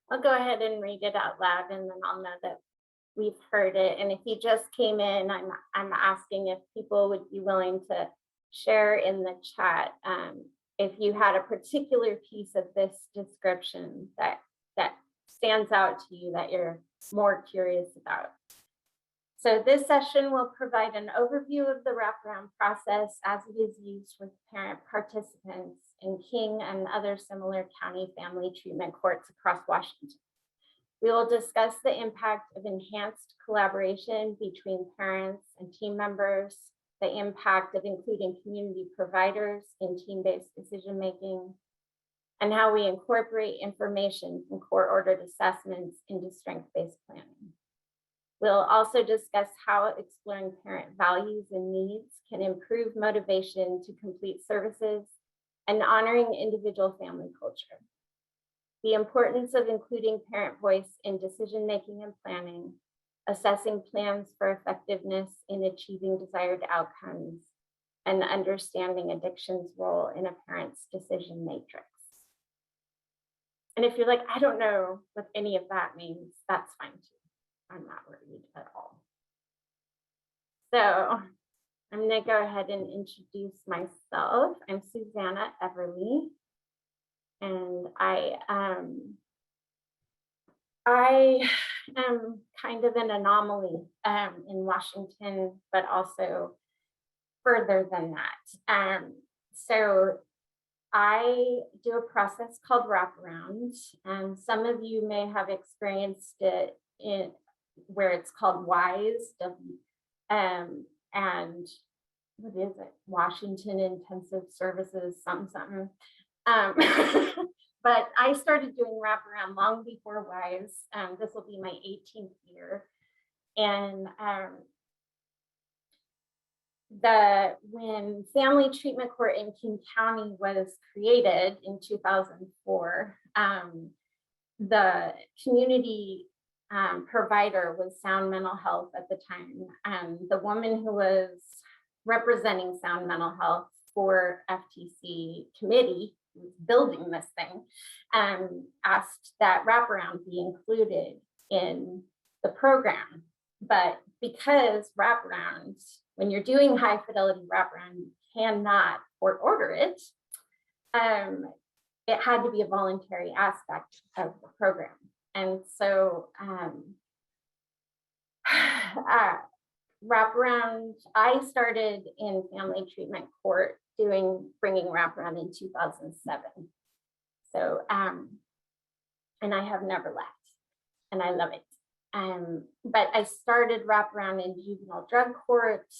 I'll go ahead and read it out loud and then I'll know that we've heard it. And if you just came in, I'm asking if people would be willing to share in the chat if you had a particular piece of this description that stands out to you that you're more curious about. So this session will provide an overview of the wraparound process as it is used with parent participants in King and other similar county family treatment courts across Washington. We will discuss the impact of enhanced collaboration between parents and team members, the impact of including community providers in team-based decision-making, and how we incorporate information from court-ordered assessments into strength-based planning. We'll also discuss how exploring parent values and needs can improve motivation to complete services and honoring individual family culture. The importance of including parent voice in decision-making and planning, assessing plans for effectiveness in achieving desired outcomes, and understanding addiction's role in a parent's decision matrix. And if you're like, I don't know what any of that means, that's fine too. I'm not worried at all. So I'm going to go ahead and introduce myself. I'm Susanna Everly, and I am kind of an anomaly in Washington, but also further than that. So I do a process called Wraparound, and some of you may have experienced it in where it's called WISE, and what is it? Washington Intensive Services, something. But I started doing Wraparound long before WISE. This will be my 18th year. And when Family Treatment Court in King County was created in 2004, the community provider was Sound Mental Health at the time. The woman who was representing Sound Mental Health for FTC committee, who was building this thing, asked that Wraparound be included in the program. But because Wraparound, when you're doing high fidelity Wraparound, you cannot court order it, it had to be a voluntary aspect of the program. And so Wraparound, I started in family treatment court bringing Wraparound in 2007. So, and I have never left, and I love it. But I started Wraparound in juvenile drug court,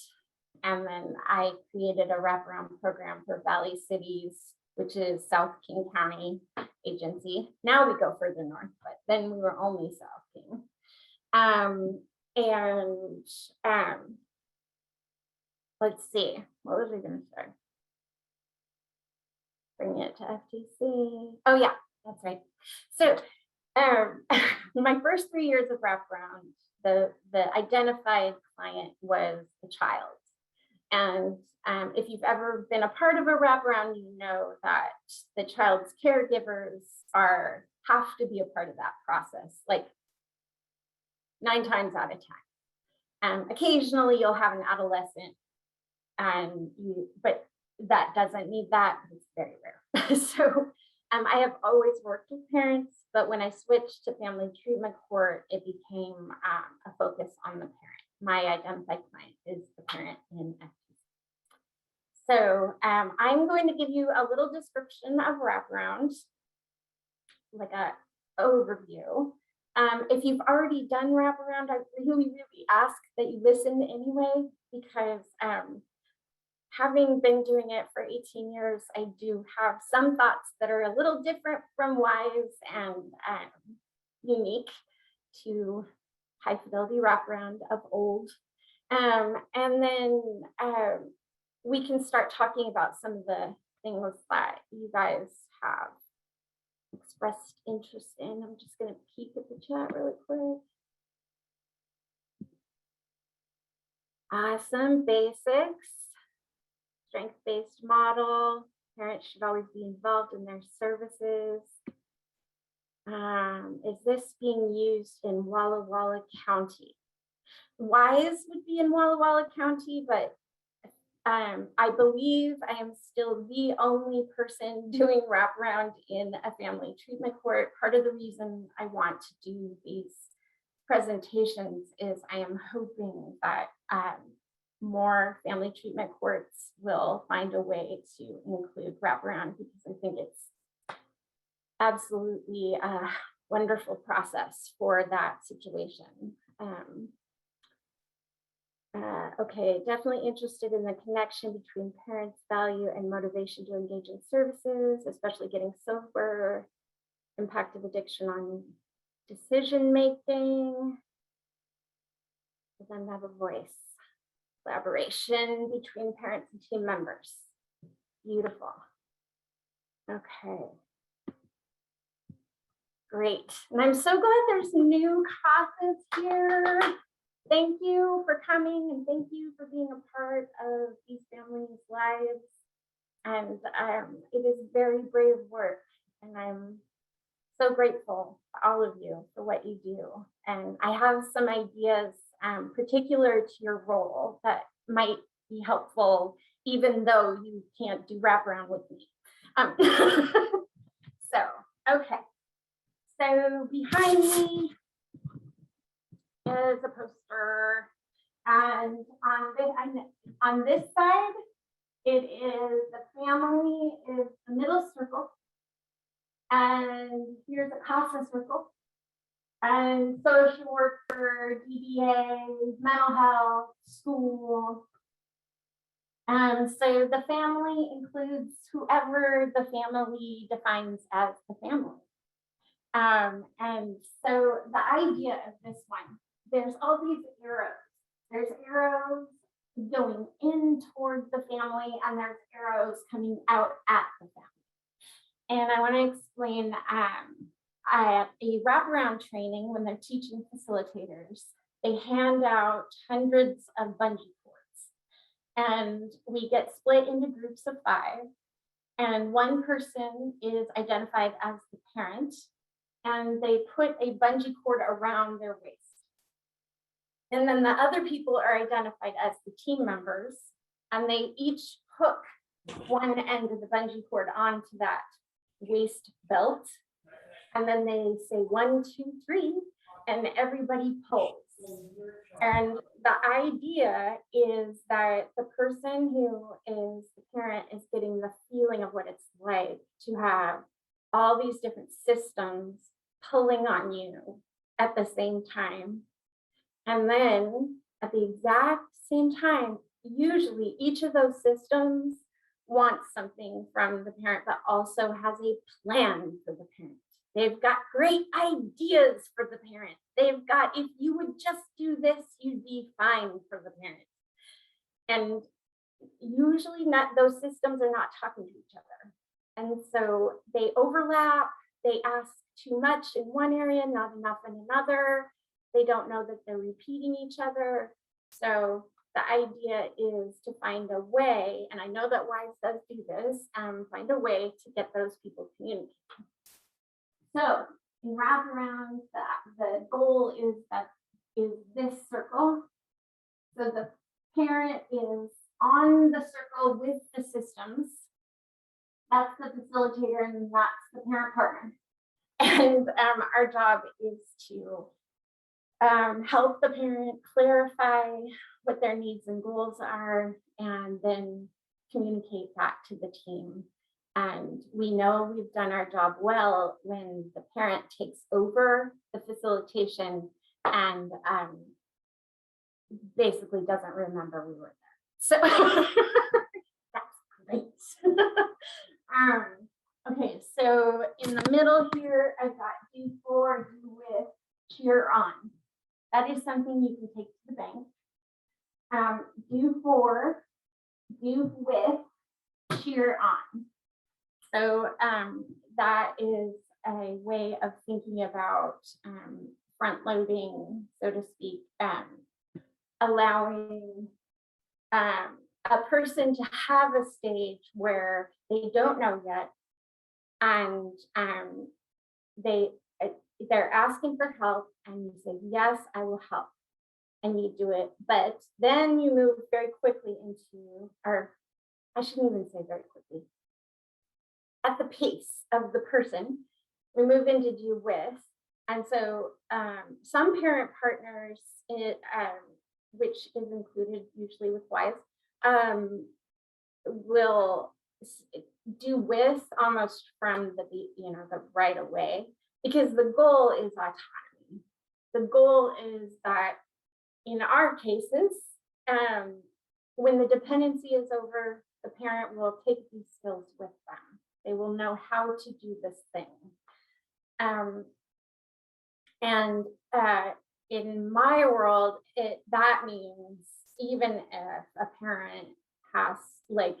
and then I created a Wraparound program for Valley Cities, which is South King County agency. Now we go further north, but then we were only South King. Let's see, what was I going to say? Bring it to FTC. Oh yeah, that's right. So my first 3 years of Wraparound, the identified client was the child. And if you've ever been a part of a Wraparound, you know that the child's caregivers have to be a part of that process, like 9 times out of 10. Occasionally you'll have an adolescent, but that doesn't need that. It's very rare. So I have always worked with parents, but when I switched to family treatment court, it became a focus on the parent. My identified client is the parent in FTC. So I'm going to give you a little description of Wraparound, like an overview. If you've already done Wraparound, I really ask that you listen anyway, because having been doing it for 18 years, I do have some thoughts that are a little different from WISE and unique to high fidelity Wraparound of old. And then we can start talking about some of the things that you guys have expressed interest in. I'm just going to peek at the chat really quick. Some basics. Strength-based model. Parents should always be involved in their services. Is this being used in Walla Walla County? Wise would be in Walla Walla County, but I believe I am still the only person doing wraparound in a family treatment court. Part of the reason I want to do these presentations is I am hoping that more family treatment courts will find a way to include wraparound, because I think it's absolutely a wonderful process for that situation. Okay, definitely interested in the connection between parents' value and motivation to engage in services, especially getting sober, impact of addiction on decision making. For them to have a voice, collaboration between parents and team members. Beautiful. Okay. Great. And I'm so glad there's new classes here. Thank you for coming, and thank you for being a part of these families' lives. And it is very brave work, and I'm so grateful to all of you for what you do. And I have some ideas particular to your role that might be helpful, even though you can't do wraparound with me. So, okay. So behind me is a poster, and on this side, it is the family is the middle circle, and here's a CASA circle, and social worker, DBA, mental health, school. And so the family includes whoever the family defines as the family. And so the idea of this one, there's all these arrows. There's arrows going in towards the family, and there's arrows coming out at the family. And I want to explain at a wraparound training, when they're teaching facilitators, they hand out hundreds of bungee cords, and we get split into groups of 5, and one person is identified as the parent, and they put a bungee cord around their waist. And then the other people are identified as the team members, and they each hook one end of the bungee cord onto that waist belt. And then they say 1, 2, 3, and everybody pulls. And the idea is that the person who is the parent is getting the feeling of what it's like to have all these different systems pulling on you at the same time. And then at the exact same time, usually each of those systems wants something from the parent, but also has a plan for the parent. They've got great ideas for the parent. They've got, if you would just do this, you'd be fine for the parent. And usually those systems are not talking to each other. And so they overlap, they ask too much in one area, not enough in another. They don't know that they're repeating each other. So the idea is to find a way, and I know that WISE does do this, find a way to get those people communicating. So in wraparound, the goal is this circle. So the parent is on the circle with the systems. That's the facilitator, and that's the parent partner. And our job is to help the parent clarify what their needs and goals are, and then communicate that to the team. And we know we've done our job well when the parent takes over the facilitation and basically doesn't remember we were there. So that's great. Okay, so in the middle here, I've got do for, do with, cheer on. That is something you can take to the bank. Do for, do with, cheer on. So that is a way of thinking about front loading, so to speak, allowing a person to have a stage where they don't know yet, and they're asking for help and you say, yes, I will help. And you do it. But then you move very quickly into, or I shouldn't even say very quickly, at the pace of the person, we move into do with. And so some parent partners, which is included usually with wives, will do with almost from the right away, because the goal is autonomy. The goal is that in our cases, when the dependency is over, the parent will take these skills with them. They will know how to do this thing. In my world, that means even if a parent has, like,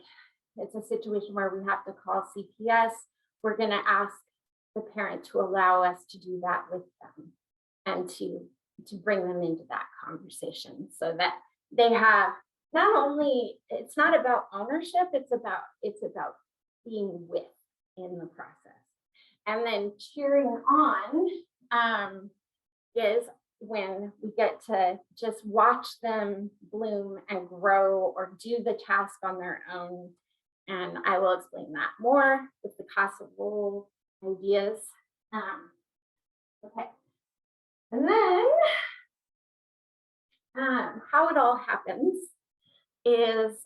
it's a situation where we have to call CPS, we're going to ask the parent to allow us to do that with them and to bring them into that conversation, so that they have not only, it's not about ownership, it's about being with in the process. And then cheering on is when we get to just watch them bloom and grow or do the task on their own. And I will explain that more with the casserole ideas. Okay. And then how it all happens is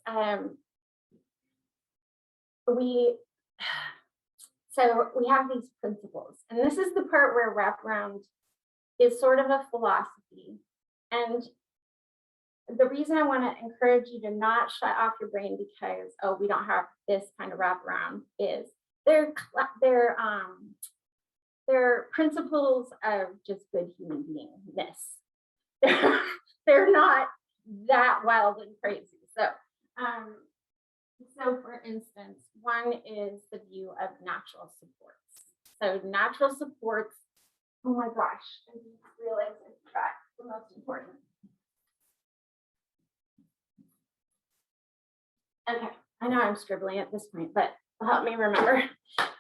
we have these principles. And this is the part where Wraparound is sort of a philosophy. And the reason I want to encourage you to not shut off your brain because, oh, we don't have this kind of wraparound, is they're principles of just good human beingness. They're not that wild and crazy. So for instance, one is the view of natural supports. So natural supports, oh my gosh, I just realized I forgot the most important. Okay, I know I'm scribbling at this point, but help me remember.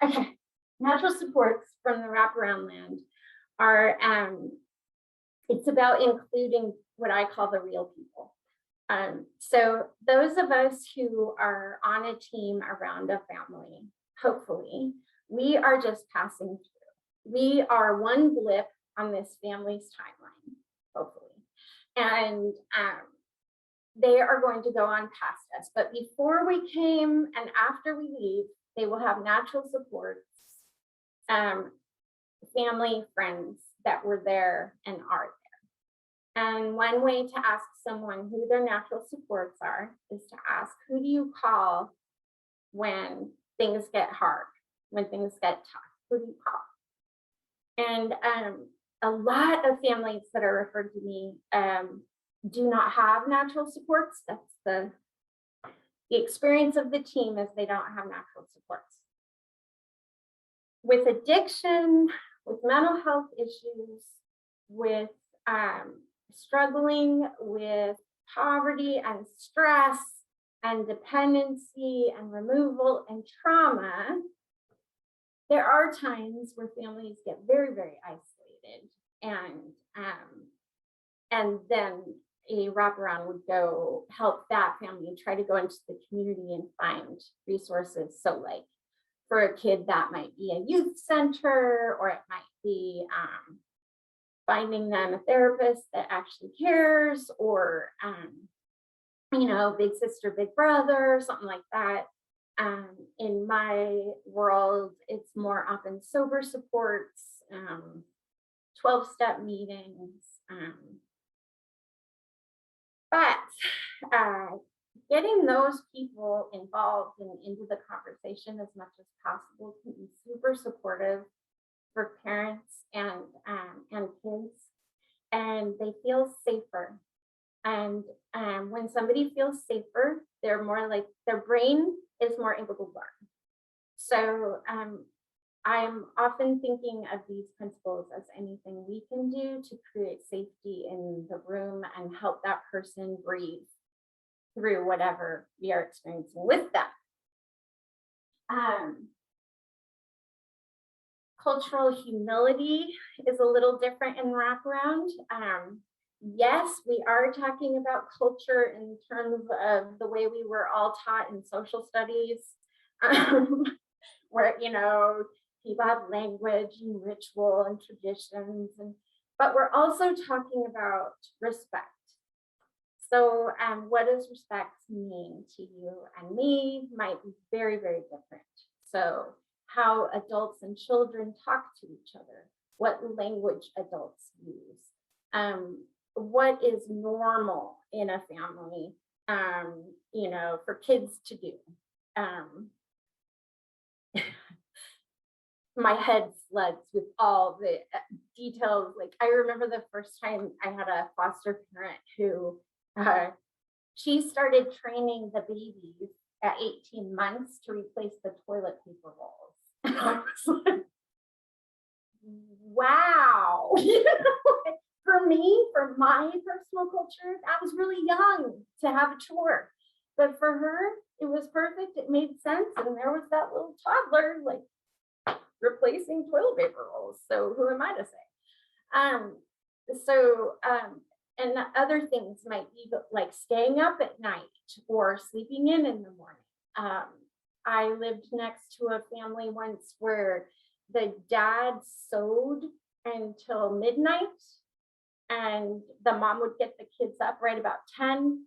Okay, natural supports from the Wraparound land are, it's about including what I call the real people. So those of us who are on a team around a family, hopefully, we are just passing through. We are one blip on this family's timeline, hopefully. And they are going to go on past us. But before we came and after we leave, they will have natural supports, family, friends that were there and are there. And one way to ask someone who their natural supports are is to ask, who do you call when things get hard, when things get tough? Who do you call? And a lot of families that are referred to me do not have natural supports. That's the experience of the team, is they don't have natural supports. With addiction, with mental health issues, with struggling with poverty and stress and dependency and removal and trauma, there are times where families get very, very isolated, and then a wraparound would go help that family and try to go into the community and find resources. So like for a kid, that might be a youth center, or it might be finding them a therapist that actually cares, or big sister, big brother, something like that. In my world, it's more often sober supports, 12-step meetings. But getting those people involved and into the conversation as much as possible can be super supportive for parents and kids, and they feel safer. And when somebody feels safer, they're more like, their brain is more able to learn. So I'm often thinking of these principles as anything we can do to create safety in the room and help that person breathe through whatever we are experiencing with them. Cultural humility is a little different in wraparound. Yes, we are talking about culture in terms of the way we were all taught in social studies, um, where people have language and ritual and traditions, but we're also talking about respect. So, what does respect mean to you and me might be very, very different. So, how adults and children talk to each other, what language adults use, what is normal in a family, for kids to do. Um, my head floods with all the details. Like, I remember the first time I had a foster parent who she started training the babies at 18 months to replace the toilet paper rolls. And I was like, wow. For me, for my personal culture, I was really young to have a chore. But for her, it was perfect. It made sense. And there was that little toddler like replacing toilet paper rolls. So who am I to say? And other things might be like staying up at night or sleeping in the morning. I lived next to a family once where the dad sewed until midnight, and the mom would get the kids up right about 10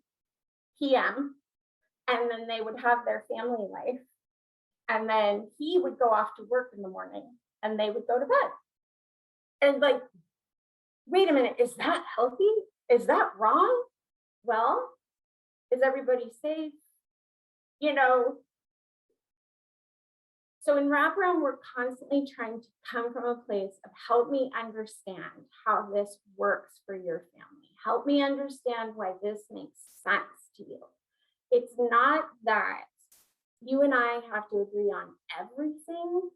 p.m. and then they would have their family life. And then he would go off to work in the morning and they would go to bed. And like, wait a minute, is that healthy? Is that wrong? Well, is everybody safe? So in wraparound, we're constantly trying to come from a place of help me understand how this works for your family. Help me understand why this makes sense to you. It's not that you and I have to agree on everything.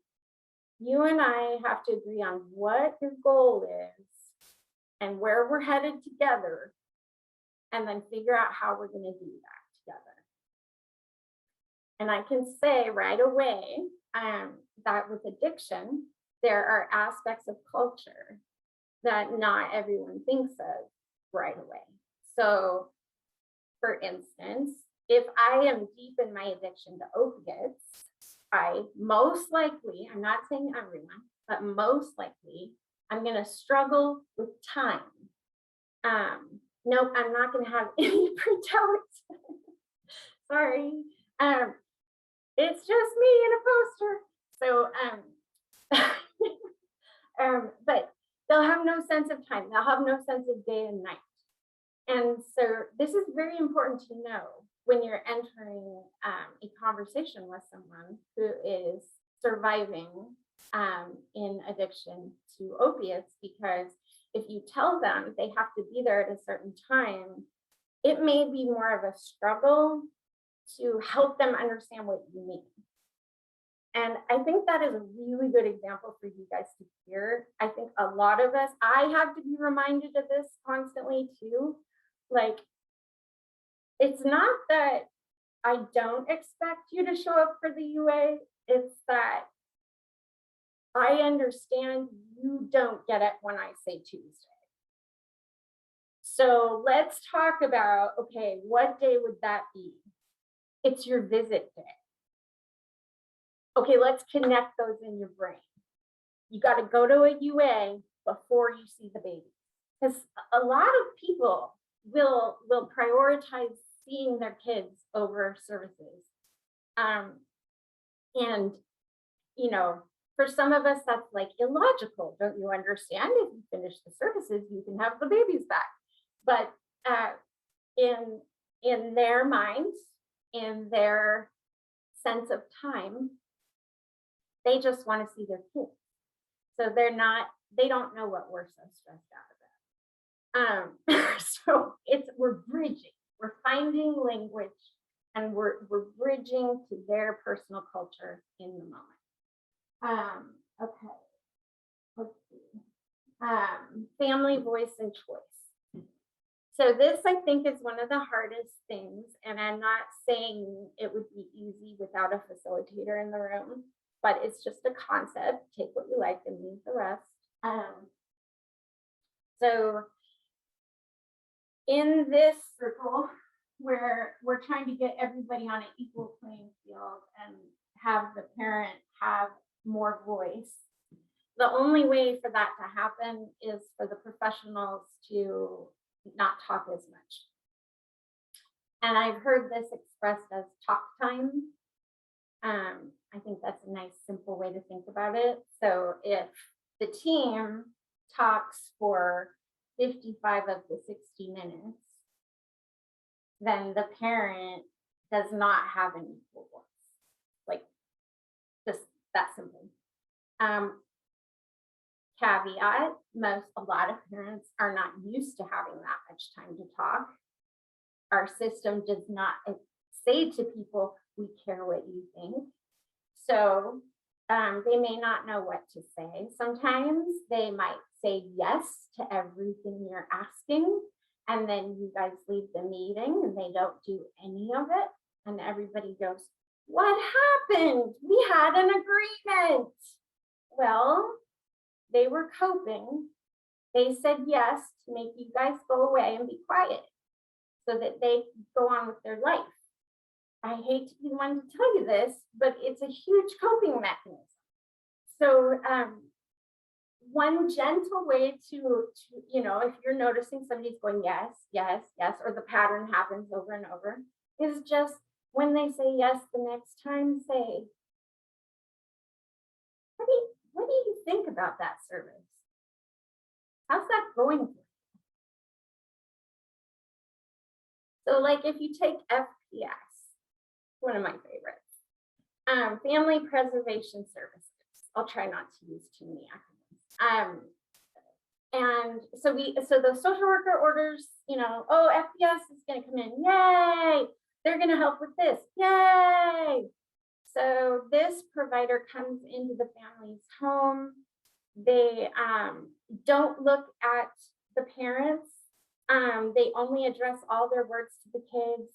You and I have to agree on what your goal is and where we're headed together, and then figure out how we're going to do that together. And I can say right away that with addiction, there are aspects of culture that not everyone thinks of right away. So, for instance, if I am deep in my addiction to opiates, I most likely, I'm not saying everyone, but most likely, I'm going to struggle with time. Nope, I'm not going to have any printouts. Sorry. It's just me in a poster. So, but they'll have no sense of time. They'll have no sense of day and night. And so this is very important to know when you're entering a conversation with someone who is surviving in addiction to opiates, because if you tell them they have to be there at a certain time, it may be more of a struggle to help them understand what you mean. And I think that is a really good example for you guys to hear. I think a lot of us, I have to be reminded of this constantly too. Like, it's not that I don't expect you to show up for the UA, it's that I understand you don't get it when I say Tuesday. So let's talk about, okay, what day would that be? It's your visit day. Okay, let's connect those in your brain. You got to go to a UA before you see the baby, because a lot of people will prioritize seeing their kids over services. And for some of us, that's like illogical. Don't you understand? If you finish the services, you can have the babies back. But in their minds, in their sense of time, they just want to see their kids. So they don't know what we're so stressed out about. So we're bridging, we're finding language, and we're bridging to their personal culture in the moment. Okay, let's see. Family voice and choice. So this, I think, is one of the hardest things, and I'm not saying it would be easy without a facilitator in the room. but it's just a concept. Take what you like and leave the rest. So in this circle, where we're trying to get everybody on an equal playing field and have the parent have more voice, the only way for that to happen is for the professionals to not talk as much. And I've heard this expressed as talk time. I think that's a nice, simple way to think about it. So if the team talks for 55 of the 60 minutes, then the parent does not have an equal voice. Like, just that simple. Caveat, a lot of parents are not used to having that much time to talk. Our system does not say to people, we care what you think. So they may not know what to say. Sometimes they might say yes to everything you're asking, and then you guys leave the meeting and they don't do any of it. And everybody goes, what happened? We had an agreement. Well, they were coping. They said yes to make you guys go away and be quiet so that they could go on with their life. I hate to be the one to tell you this, but it's a huge coping mechanism. So one gentle way to, if you're noticing somebody's going yes, yes, yes, or the pattern happens over and over, is just when they say yes the next time, say, what do you think about that service? How's that going for you? So like if you take FPS, one of my favorites, family preservation services. I'll try not to use too many acronyms. And so the social worker orders, oh, FPS is going to come in. Yay. They're going to help with this. Yay. So this provider comes into the family's home. They don't look at the parents. They only address all their words to the kids.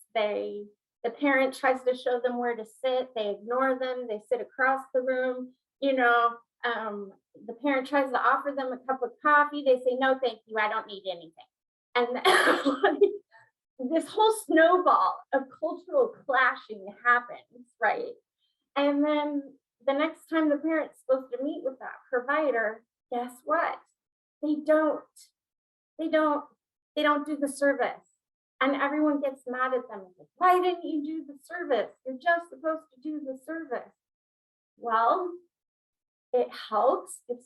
The parent tries to show them where to sit. They ignore them. They sit across the room. The parent tries to offer them a cup of coffee. They say, no, thank you. I don't need anything. And this whole snowball of cultural clashing happens, right? And then the next time the parent's supposed to meet with that provider, guess what? They don't do the service. And everyone gets mad at them. Like, why didn't you do the service? You're just supposed to do the service. Well, it helps if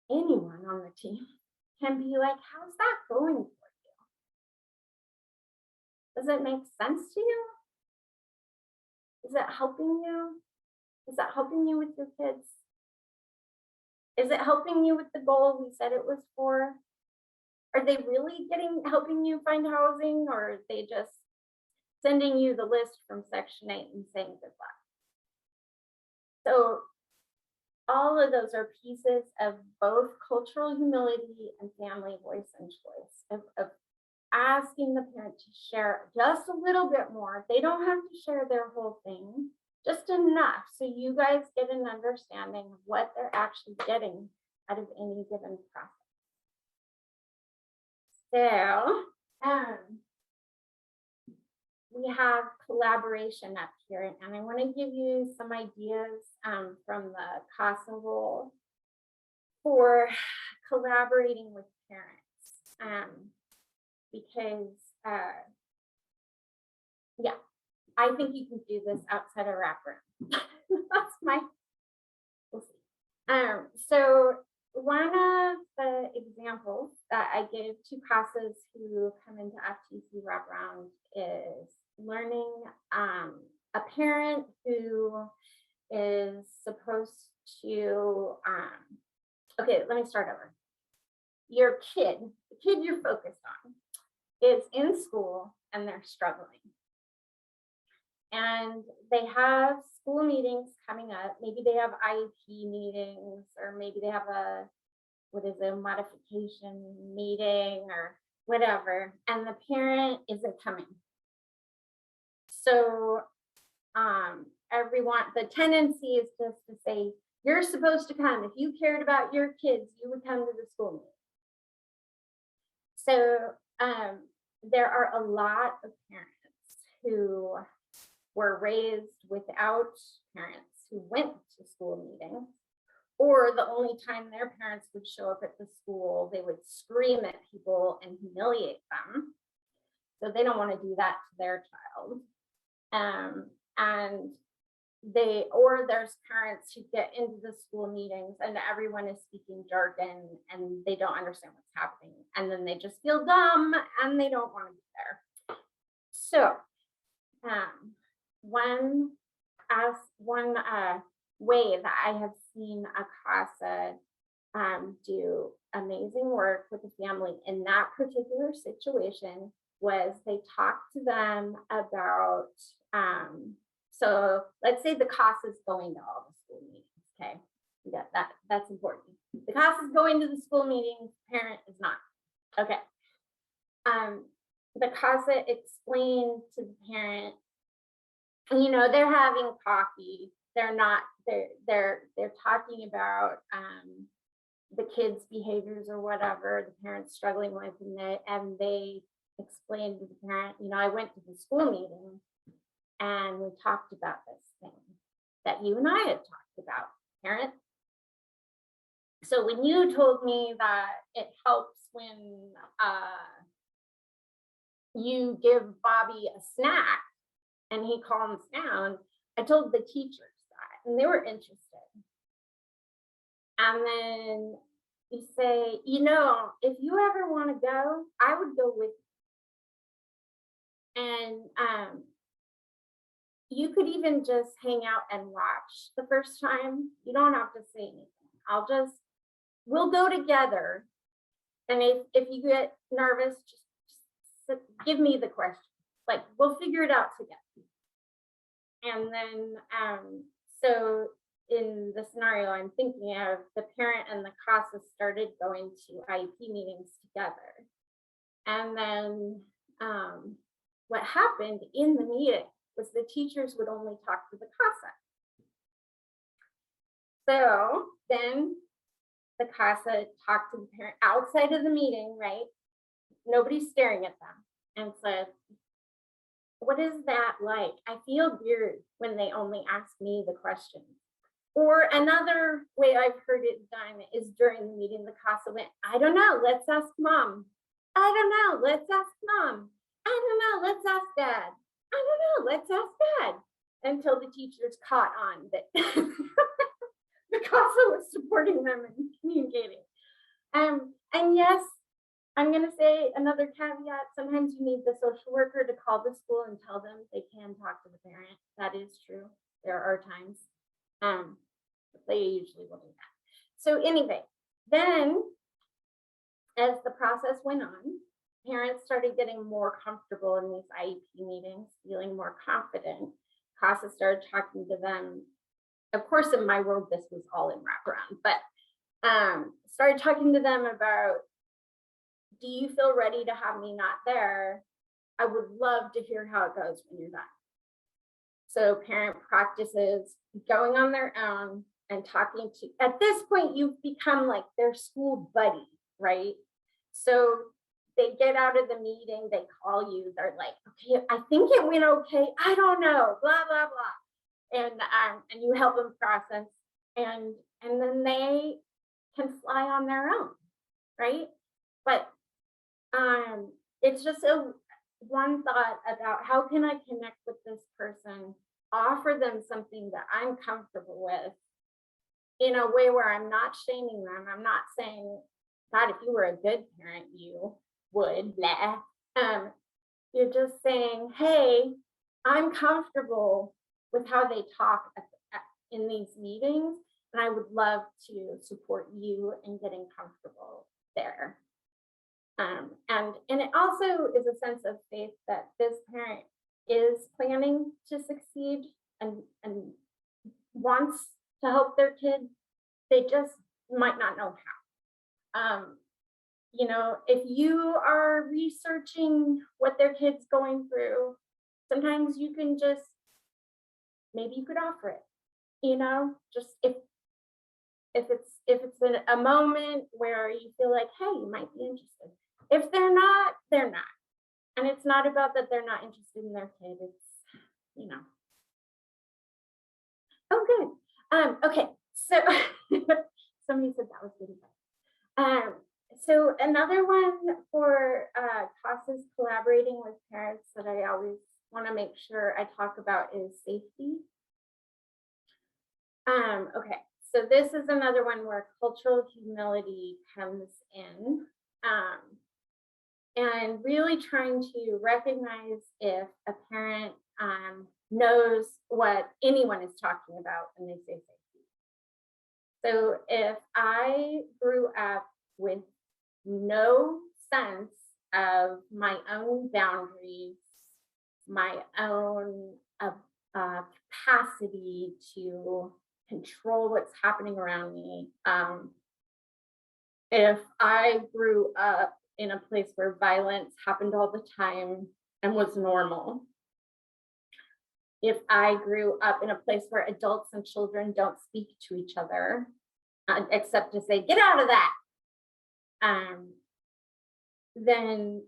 anyone on the team can be like, how's that going for you? Does it make sense to you? Is it helping you? Is that helping you with your kids? Is it helping you with the goal we said it was for? Are they really helping you find housing, or are they just sending you the list from Section 8 and saying good luck? So all of those are pieces of both cultural humility and family voice and choice, of asking the parent to share just a little bit more. They don't have to share their whole thing, just enough so you guys get an understanding of what they're actually getting out of any given process. So we have collaboration up here, and I want to give you some ideas from the CASA role for collaborating with parents, because I think you can do this outside of Wraparound. That's we'll see. So one of the examples that I give to CASAs who come into FTC Wraparound is learning a parent who is supposed to, okay, let me start over. Your kid, the kid you're focused on, is in school and they're struggling. And they have school meetings coming up. Maybe they have IEP meetings, or maybe they have a modification meeting or whatever, and the parent isn't coming. So everyone, the tendency is just to say, you're supposed to come. If you cared about your kids, you would come to the school meeting. So there are a lot of parents who were raised without parents who went to school meetings, or the only time their parents would show up at the school, they would scream at people and humiliate them. So they don't want to do that to their child. And there's parents who get into the school meetings and everyone is speaking jargon and they don't understand what's happening. And then they just feel dumb and they don't want to be there. So one way that I have seen a CASA do amazing work with the family in that particular situation was they talked to them about, so let's say the CASA is going to all the school meetings, okay? Yeah, that's important. The CASA is going to the school meetings, parent is not, okay. The CASA explained to the parent, you know, they're having coffee, they're talking about the kids' behaviors or whatever the parents struggling with, and they explained to the parent, you know, I went to the school meeting and we talked about this thing that you and I had talked about, parent. So when you told me that it helps when you give Bobby a snack and he calms down, I told the teachers that and they were interested. And then you say, you know, if you ever want to go, I would go with you. And you could even just hang out and watch the first time. You don't have to say anything. We'll go together. And if you get nervous, just give me the question. Like, we'll figure it out together. And then, so in the scenario I'm thinking of, the parent and the CASA started going to IEP meetings together. And then what happened in the meeting was the teachers would only talk to the CASA. So then the CASA talked to the parent outside of the meeting, right? Nobody's staring at them, and said, what is that like? I feel weird when they only ask me the questions. Or another way I've heard it done is during the meeting, the CASA went, I don't know, let's ask mom. I don't know, let's ask mom. I don't know, let's ask dad. I don't know, let's ask dad. Until the teachers caught on that the CASA was supporting them and communicating. And yes, I'm going to say another caveat. Sometimes you need the social worker to call the school and tell them they can talk to the parent. That is true. There are times. But they usually will do that. So anyway, then as the process went on, parents started getting more comfortable in these IEP meetings, feeling more confident. CASA started talking to them. Of course, in my world, this was all in wraparound, but started talking to them about, do you feel ready to have me not there? I would love to hear how it goes when you're done. So parent practices going on their own and talking to, at this point, you've become like their school buddy, right? So they get out of the meeting, they call you, they're like, okay, I think it went okay. I don't know, blah, blah, blah. And you help them process, and then they can fly on their own, right? But it's just one thought about how can I connect with this person, offer them something that I'm comfortable with in a way where I'm not shaming them. I'm not saying, God, if you were a good parent, you would, blah. You're just saying, hey, I'm comfortable with how they talk in these meetings, and I would love to support you in getting comfortable there. And it also is a sense of faith that this parent is planning to succeed and wants to help their kid. They just might not know how. You know, if you are researching what their kid's going through, sometimes you can just maybe you could offer it, just if it's a moment where you feel like, hey, you might be interested. If they're not, they're not. And it's not about that they're not interested in their kid. It's, you know. Oh, good. Okay. So somebody said that was good advice. So another one for CASA's collaborating with parents that I always want to make sure I talk about is safety. Okay, so this is another one where cultural humility comes in, and really trying to recognize if a parent knows what anyone is talking about when they say safety. So if I grew up with no sense of my own boundaries, my own capacity to control what's happening around me, if I grew up in a place where violence happened all the time and was normal, if I grew up in a place where adults and children don't speak to each other, except to say, get out of that, then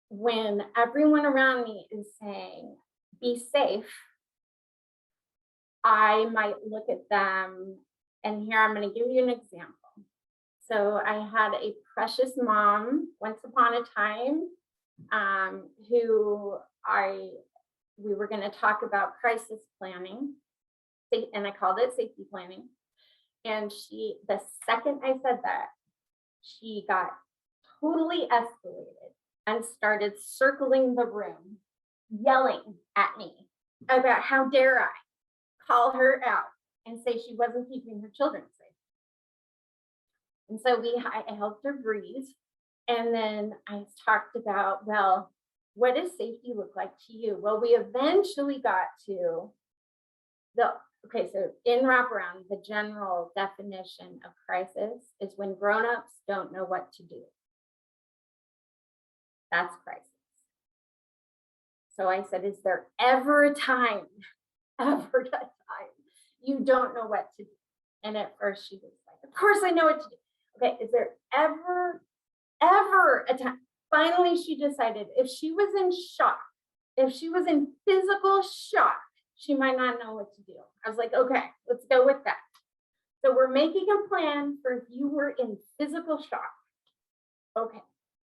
when everyone around me is saying, be safe, I might look at them, and here I'm going to give you an example. So I had a precious mom once upon a time, who we were going to talk about crisis planning, and I called it safety planning. And the second I said that, she got totally escalated and started circling the room, yelling at me about how dare I call her out and say she wasn't keeping her children safe. And so I helped her breathe. And then I talked about, well, what does safety look like to you? Well, we eventually got to so in Wraparound, the general definition of crisis is when grownups don't know what to do. That's crisis. So I said, is there ever a time you don't know what to do? And at first she was like, of course I know what to do. Okay, is there ever a time? Finally, she decided if she was in shock, if she was in physical shock, she might not know what to do. I was like, okay, let's go with that. So we're making a plan for if you were in physical shock. Okay,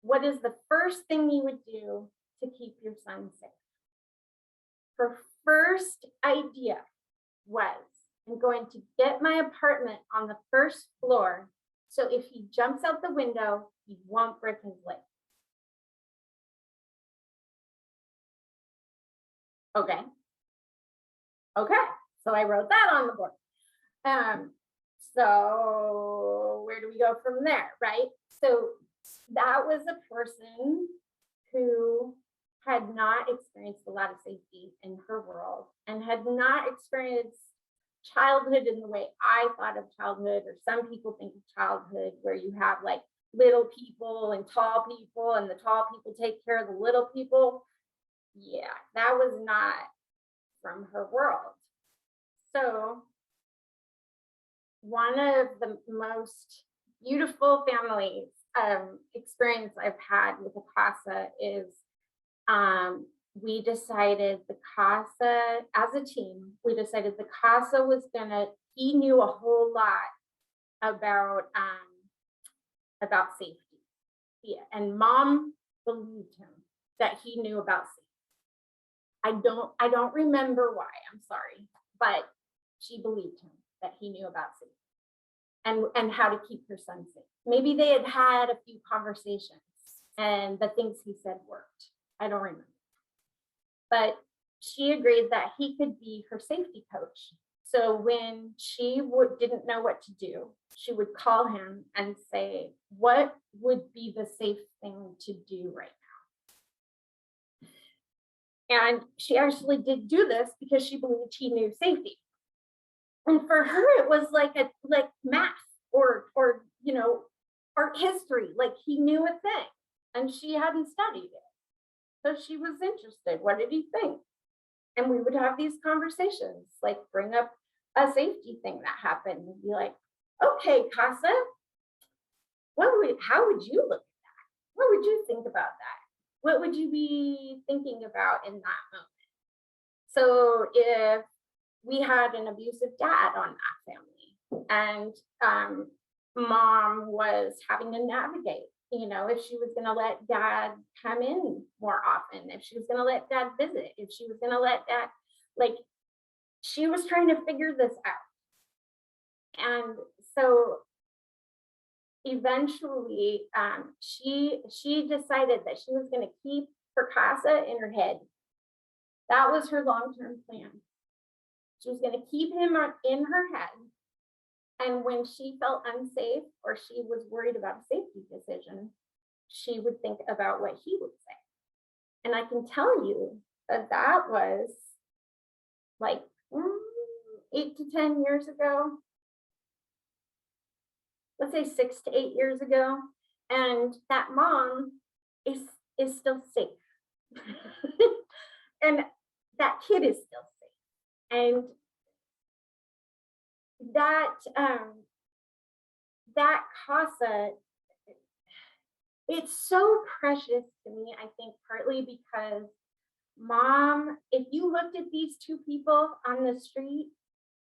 what is the first thing you would do to keep your son safe? Her first idea was, I'm going to get my apartment on the first floor, so if he jumps out the window, he won't break his leg. Okay. So I wrote that on the board. So where do we go from there, right? So that was a person who had not experienced a lot of safety in her world and had not experienced childhood in the way I thought of childhood, or some people think of childhood, where you have like little people and tall people, and the tall people take care of the little people. Yeah, that was not from her world. So one of the most beautiful families experience I've had with the CASA is we decided the CASA, as a team, we decided the CASA was he knew a whole lot about safety. Yeah, and mom believed him that he knew about safety. I don't remember why, I'm sorry, but she believed him that he knew about safety and how to keep her son safe. Maybe they had had a few conversations and the things he said worked. I don't remember. But she agreed that he could be her safety coach. So when she didn't know what to do, she would call him and say, what would be the safe thing to do right now? And she actually did do this because she believed he knew safety. And for her, it was like math or art history, like he knew a thing and she hadn't studied it. So she was interested. What did he think? And we would have these conversations, like bring up a safety thing that happened and be like, okay, Casa, how would you look? What would you think about that? What would you be thinking about in that moment? So if we had an abusive dad on that family and mom was having to navigate, if she was going to let dad come in more often, if she was going to let dad visit, if she was going to let dad, like, she was trying to figure this out. And so eventually she decided that she was going to keep Percasa in her head. That was her long-term plan. She was going to keep him in her head, and when she felt unsafe or she was worried about a safety decision, she would think about what he would say. And I can tell you that that was like 8 to 10 years ago. Let's say 6 to 8 years ago, and that mom is still safe. And that kid is still safe. And that that Casa, it's so precious to me, I think partly because mom, if you looked at these two people on the street,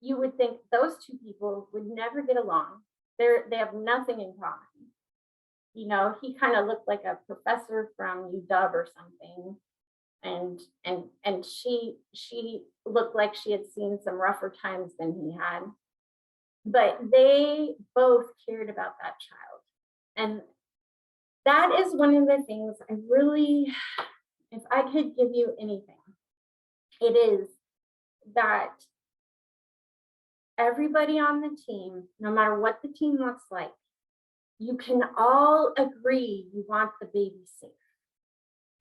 you would think those two people would never get along. They have nothing in common. He kind of looked like a professor from UW or something. And she looked like she had seen some rougher times than he had. But they both cared about that child. And that is one of the things I really, if I could give you anything, it is that everybody on the team, no matter what the team looks like, you can all agree you want the baby safe.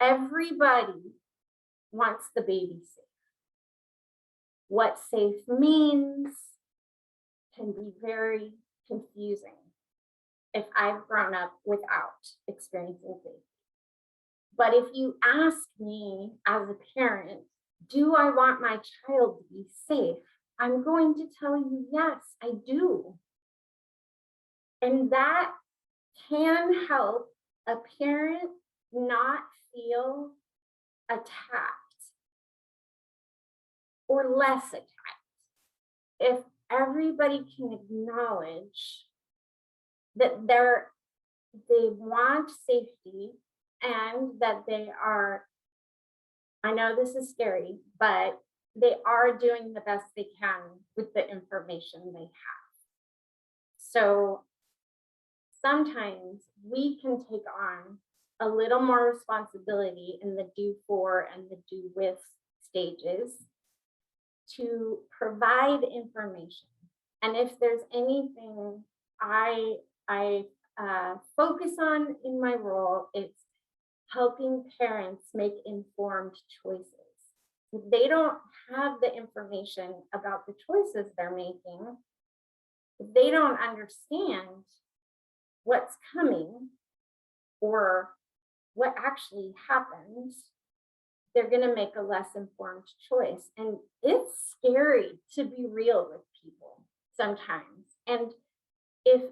Everybody wants the baby safe. What safe means can be very confusing if I've grown up without experiencing safety. But if you ask me as a parent, do I want my child to be safe? I'm going to tell you, yes, I do. And that can help a parent not feel attacked or less attacked. If everybody can acknowledge that they want safety and that they are, I know this is scary, but they are doing the best they can with the information they have. So sometimes we can take on a little more responsibility in the do for and the do with stages to provide information. And if there's anything I focus on in my role, it's helping parents make informed choices. If they don't have the information about the choices they're making, if they don't understand what's coming or what actually happens, they're going to make a less informed choice. And it's scary to be real with people sometimes. And if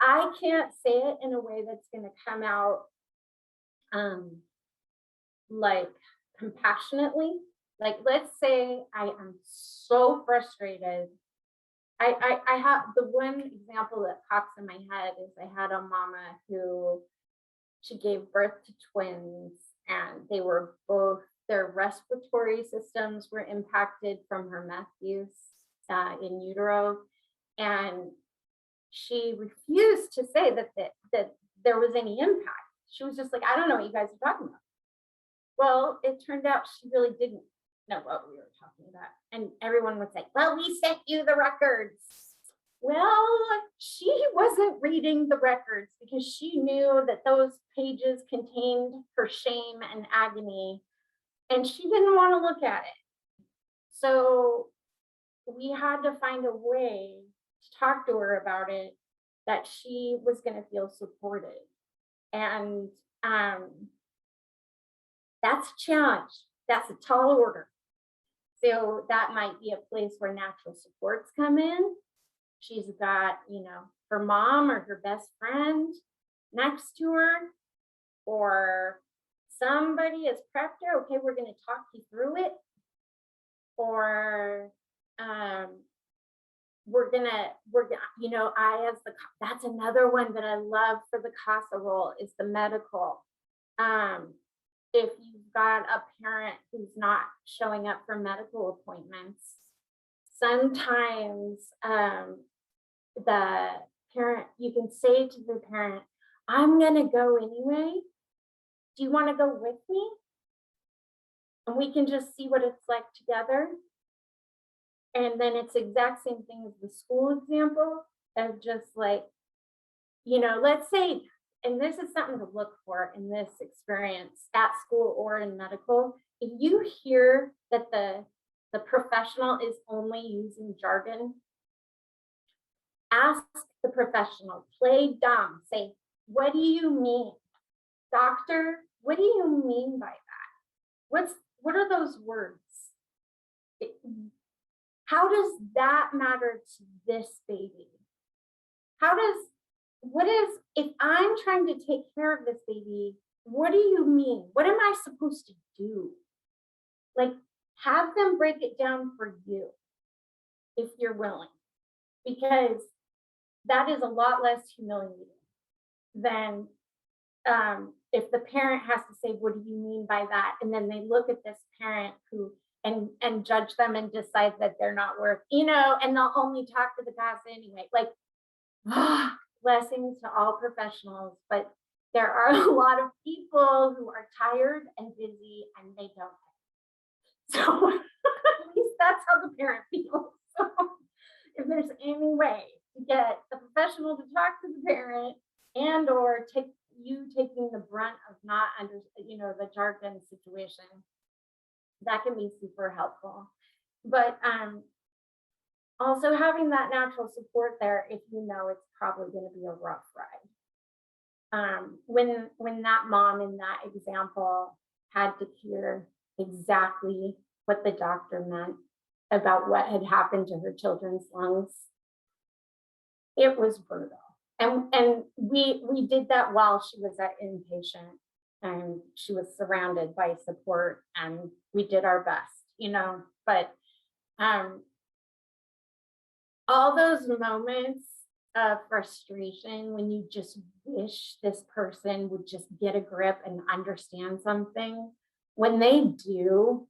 I can't say it in a way that's going to come out like compassionately, like let's say I am so frustrated. I have the one example that pops in my head is I had a mama who she gave birth to twins, and they were both, their respiratory systems were impacted from her meth use in utero, and she refused to say that there was any impact. She was just like, I don't know what you guys are talking about. Well, it turned out she really didn't know what we were talking about. And everyone would say, well, we sent you the records. Well, she wasn't reading the records because she knew that those pages contained her shame and agony, and she didn't want to look at it. So we had to find a way to talk to her about it that she was going to feel supported. And that's a challenge. That's a tall order. So that might be a place where natural supports come in. She's got, her mom or her best friend next to her, or somebody has prepped her. Okay, we're going to talk you through it. Or that's another one that I love for the CASA role is the medical. If you've got a parent who's not showing up for medical appointments, sometimes the parent, you can say to the parent, I'm going to go anyway. Do you want to go with me? And we can just see what it's like together. And then it's the exact same thing as the school example of just like, let's say, and this is something to look for in this experience at school or in medical. If you hear that the professional is only using jargon, ask the professional, play dumb, say, what do you mean? Doctor, what do you mean by that? What are those words? How does that matter to this baby? If I'm trying to take care of this baby, what do you mean? What am I supposed to do? Like, have them break it down for you if you're willing, because that is a lot less humiliating than if the parent has to say, what do you mean by that? And then they look at this parent who and judge them and decide that they're not worth, and they'll only talk to the class anyway. Like, blessings to all professionals, but there are a lot of people who are tired and busy and they don't. So at least that's how the parent feels. So if there's any way to get the professional to talk to the parent and or taking the brunt of not under, the jargon situation, that can be super helpful. But also having that natural support there, if it's probably going to be a rough ride. When that mom in that example had to hear exactly what the doctor meant about what had happened to her children's lungs, it was brutal. And we did that while she was at inpatient, and she was surrounded by support, and we did our best, but all those moments of frustration when you just wish this person would just get a grip and understand something, when they do,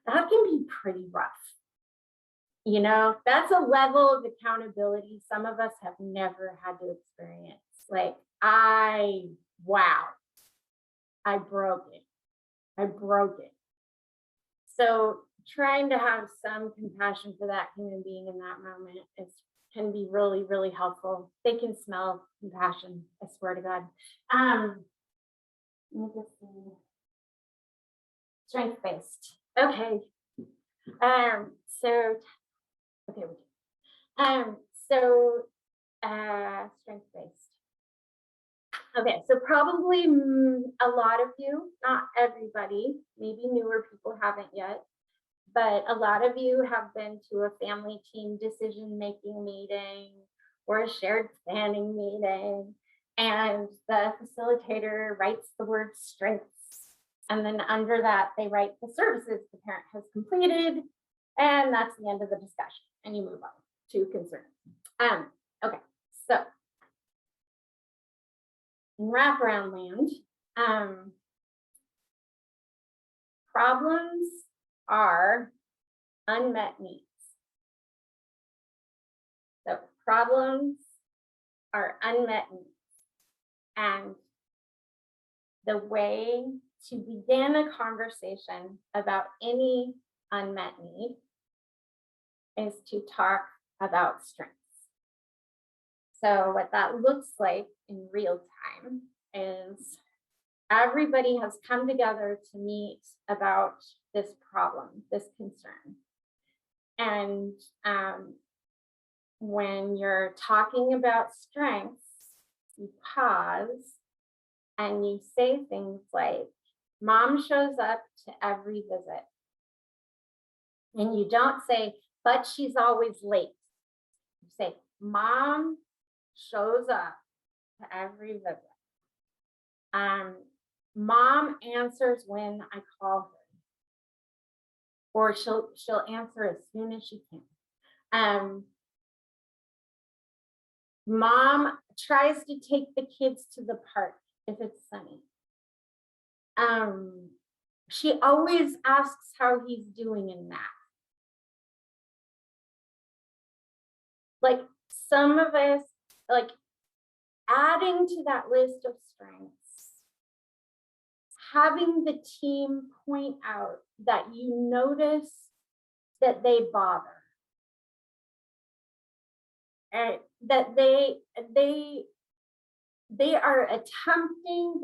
that can be pretty rough. That's a level of accountability some of us have never had to experience. Like, I broke it. So trying to have some compassion for that human being in that moment can be really, really helpful. They can smell compassion, I swear to God. Let me just see. Strength-based. Okay. Strength-based. Okay, so probably a lot of you, not everybody, maybe newer people haven't yet, but a lot of you have been to a family team decision-making meeting or a shared planning meeting, and the facilitator writes the word strengths. And then under that, they write the services the parent has completed, and that's the end of the discussion, and you move on to concerns. Okay, so in wraparound land, problems are unmet needs. So problems are unmet needs. And the way to begin a conversation about any unmet need is to talk about strengths. So what that looks like in real time is everybody has come together to meet about this problem, this concern. And when you're talking about strengths, you pause and you say things like, Mom shows up to every visit. And you don't say, but she's always late. You say, mom shows up to every visit. Mom answers when I call her, or she'll answer as soon as she can. Mom tries to take the kids to the park if it's sunny. She always asks how he's doing in math. Like, some of us, like, adding to that list of strengths, having the team point out that you notice that they bother, and that they are attempting,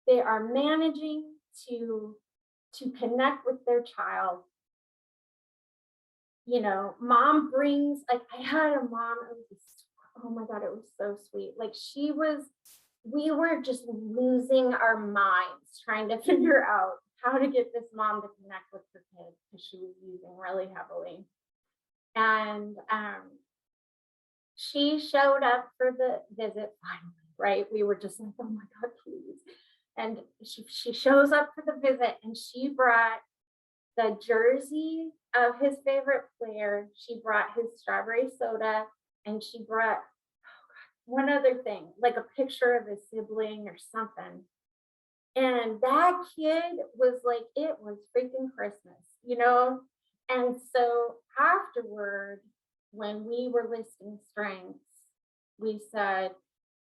they are managing to connect with their child. You know, mom brings, like, I had a mom, oh my God, it was so sweet. Like, we were just losing our minds trying to figure out how to get this mom to connect with her kids, because she was using really heavily. And she showed up for the visit finally, right? We were just like, oh my God, please. And she shows up for the visit, and she brought the jersey of his favorite player. She brought his strawberry soda, and she brought one other thing, like a picture of his sibling or something. And that kid was like, it was freaking Christmas, you know? And so afterward, when we were listing strengths, we said,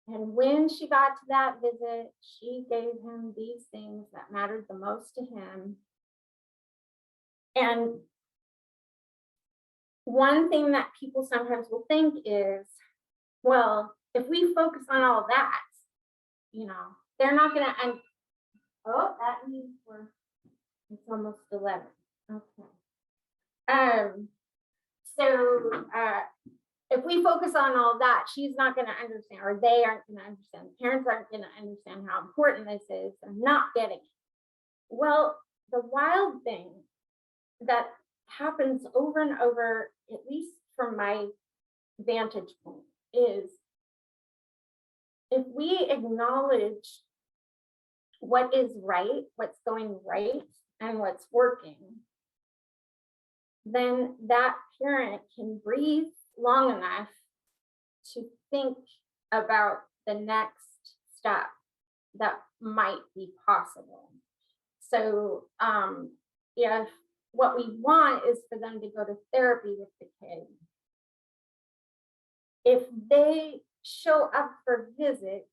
and when she got to that visit, she gave him these things that mattered the most to him. And one thing that people sometimes will think is, well, if we focus on all that, you know, they're not going to, and oh, that means it's almost 11. Okay. So if we focus on all that, she's not going to understand, or they aren't going to understand. Parents aren't going to understand how important this is. They're not getting it. Well, the wild thing that happens over and over, at least from my vantage point, is if we acknowledge what is right, what's going right, and what's working, then that parent can breathe long enough to think about the next step that might be possible. So if what we want is for them to go to therapy with the kid, if they show up for visits,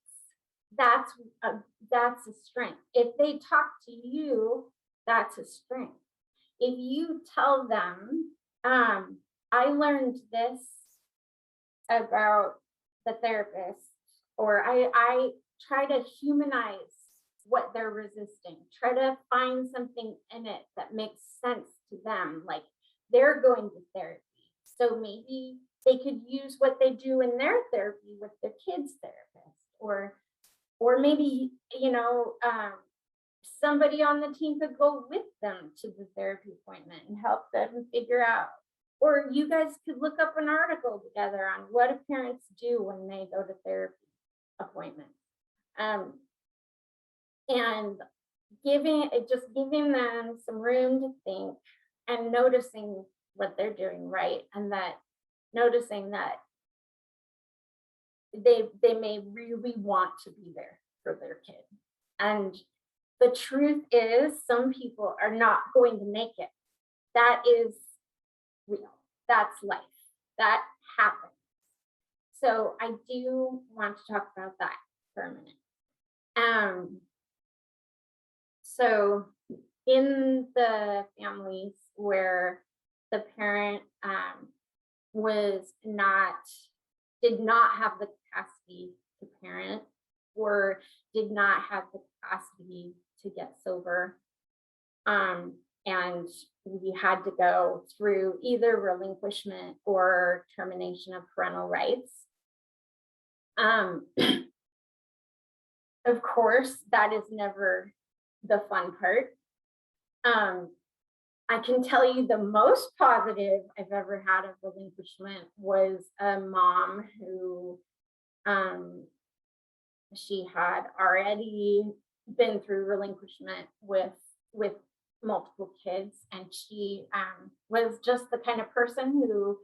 that's a strength. If they talk to you, that's a strength. If you tell them, I learned this about the therapist, or I try to humanize what they're resisting, try to find something in it that makes sense to them, like they're going to therapy, so maybe they could use what they do in their therapy with their kids' therapist, or maybe, you know, somebody on the team could go with them to the therapy appointment and help them figure out. Or you guys could look up an article together on what do parents do when they go to therapy appointments. And giving them some room to think, and noticing what they're doing right, and that noticing that they may really want to be there for their kid. And the truth is, some people are not going to make it. That is real. That's life. That happens. So I do want to talk about that for a minute. So in the families where the parent did not have the capacity to parent, or did not have the capacity to get sober, and we had to go through either relinquishment or termination of parental rights. Of course, that is never the fun part. I can tell you the most positive I've ever had of relinquishment was a mom who um, she had already been through relinquishment with multiple kids, and she was just the kind of person who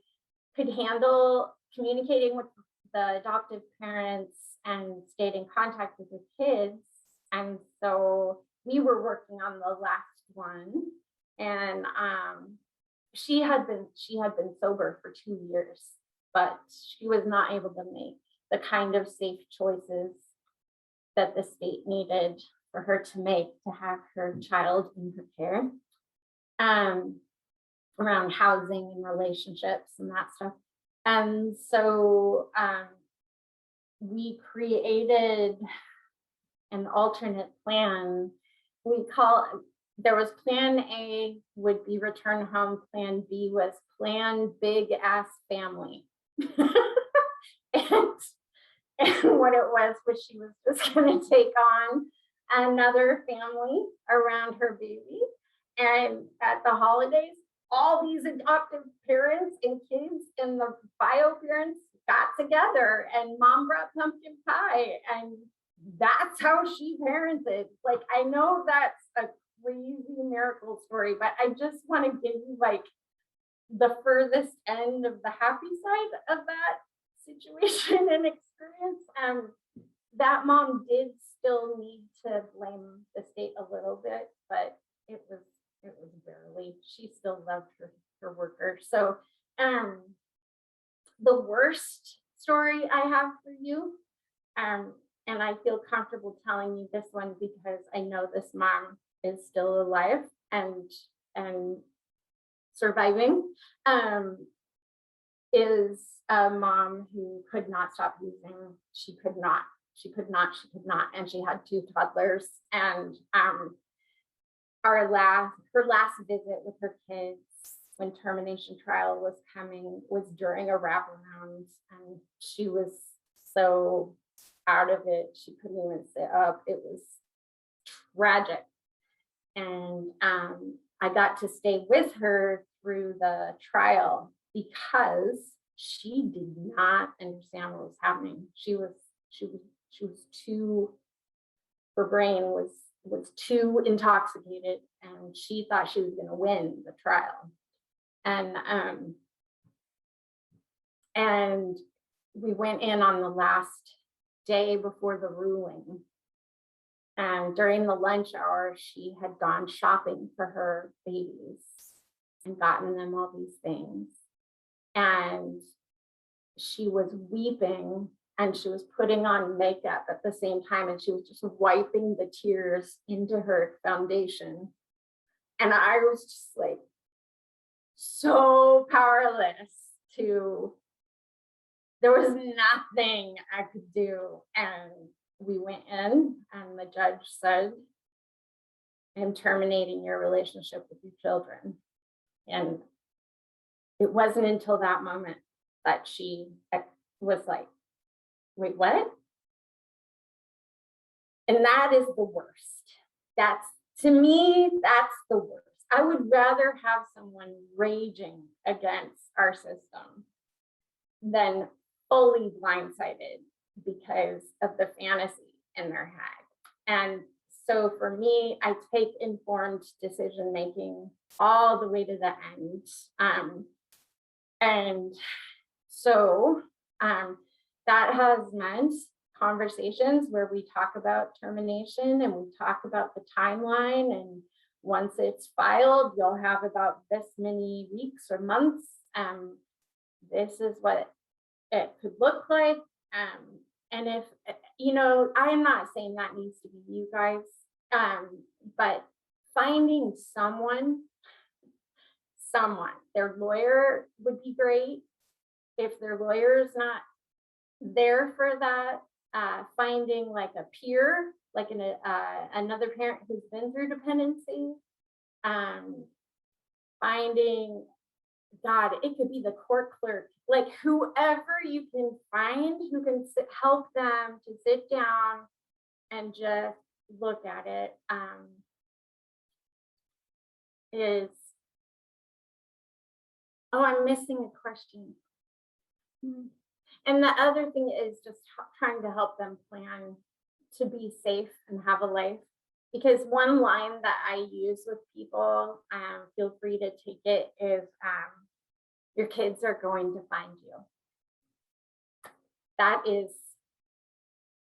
could handle communicating with the adoptive parents and stayed in contact with the kids. And so we were working on the last one, and she had been sober for 2 years, but she was not able to make the kind of safe choices that the state needed for her to make to have her child in her care, um, around housing and relationships and that stuff. And so we created an alternate plan. There was plan A would be return home. Plan B was plan big ass family. and And what it was she was just going to take on another family around her baby. And at the holidays, all these adoptive parents and kids and the bio parents got together, and mom brought pumpkin pie. And that's how she parented. Like, I know that's a crazy miracle story, but I just want to give you like the furthest end of the happy side of that situation and experience. That mom did still need to blame the state a little bit, but it was barely. She still loved her worker. So the worst story I have for you, and I feel comfortable telling you this one because I know this mom is still alive and surviving, is a mom who could not stop using. She could not, and she had 2 toddlers. And her last visit with her kids when termination trial was coming was during a wraparound, and she was so out of it she couldn't even sit up. It was tragic. And I got to stay with her through the trial because she did not understand what was happening. She was too, her brain was too intoxicated, and she thought she was going to win the trial. And we went in on the last day before the ruling. And during the lunch hour, she had gone shopping for her babies and gotten them all these things. And she was weeping, and she was putting on makeup at the same time, and she was just wiping the tears into her foundation. And I was just like so powerless there was nothing I could do. And we went in, and the judge said, "I'm terminating your relationship with your children." And it wasn't until that moment that she was like, "Wait, what?" And that is the worst. To me, that's the worst. I would rather have someone raging against our system than fully blindsided because of the fantasy in their head. And so for me, I take informed decision making all the way to the end. And so that has meant conversations where we talk about termination, and we talk about the timeline. And once it's filed, you'll have about this many weeks or months. This is what it could look like. And if, I'm not saying that needs to be you guys, but finding someone, their lawyer would be great. If their lawyer is not there for that, finding like a peer, like another parent who's been through dependency, finding, God, it could be the court clerk, like whoever you can find who can help them to sit down and just look at it, is Oh, I'm missing a question. And the other thing is just trying to help them plan to be safe and have a life. Because one line that I use with people, feel free to take it, is your kids are going to find you. That is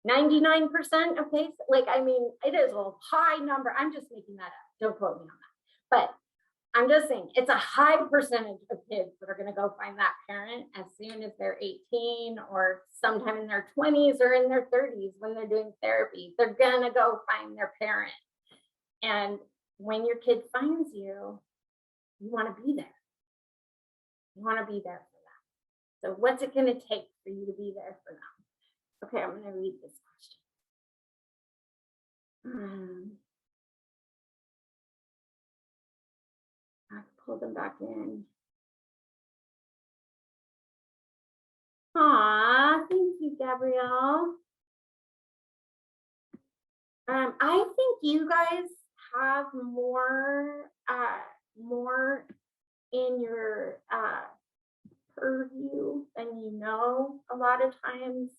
99% of cases. Like, I mean, it is a high number. I'm just making that up. Don't quote me on that. But I'm just saying it's a high percentage of kids that are going to go find that parent as soon as they're 18 or sometime in their 20s or in their 30s when they're doing therapy. They're going to go find their parent. And when your kid finds you, you want to be there. You want to be there for them. So what's it going to take for you to be there for them? Okay, I'm going to read this question. I pull them back in. Aw, thank you, Gabrielle. I think you guys have more in your purview than you know a lot of times.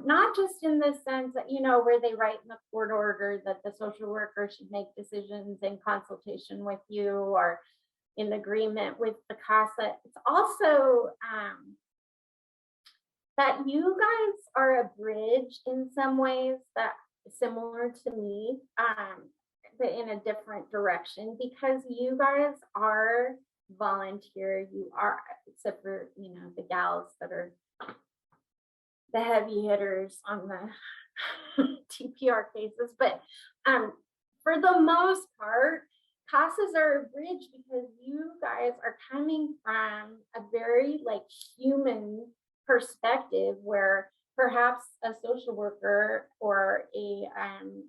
Not just in the sense that, where they write in the court order that the social worker should make decisions in consultation with you or in agreement with the CASA. It's also that you guys are a bridge in some ways that similar to me, but in a different direction, because you guys are volunteer. You are, except for, the gals that are the heavy hitters on the TPR cases. But for the most part, CASAs are a bridge because you guys are coming from a very human perspective where perhaps a social worker or a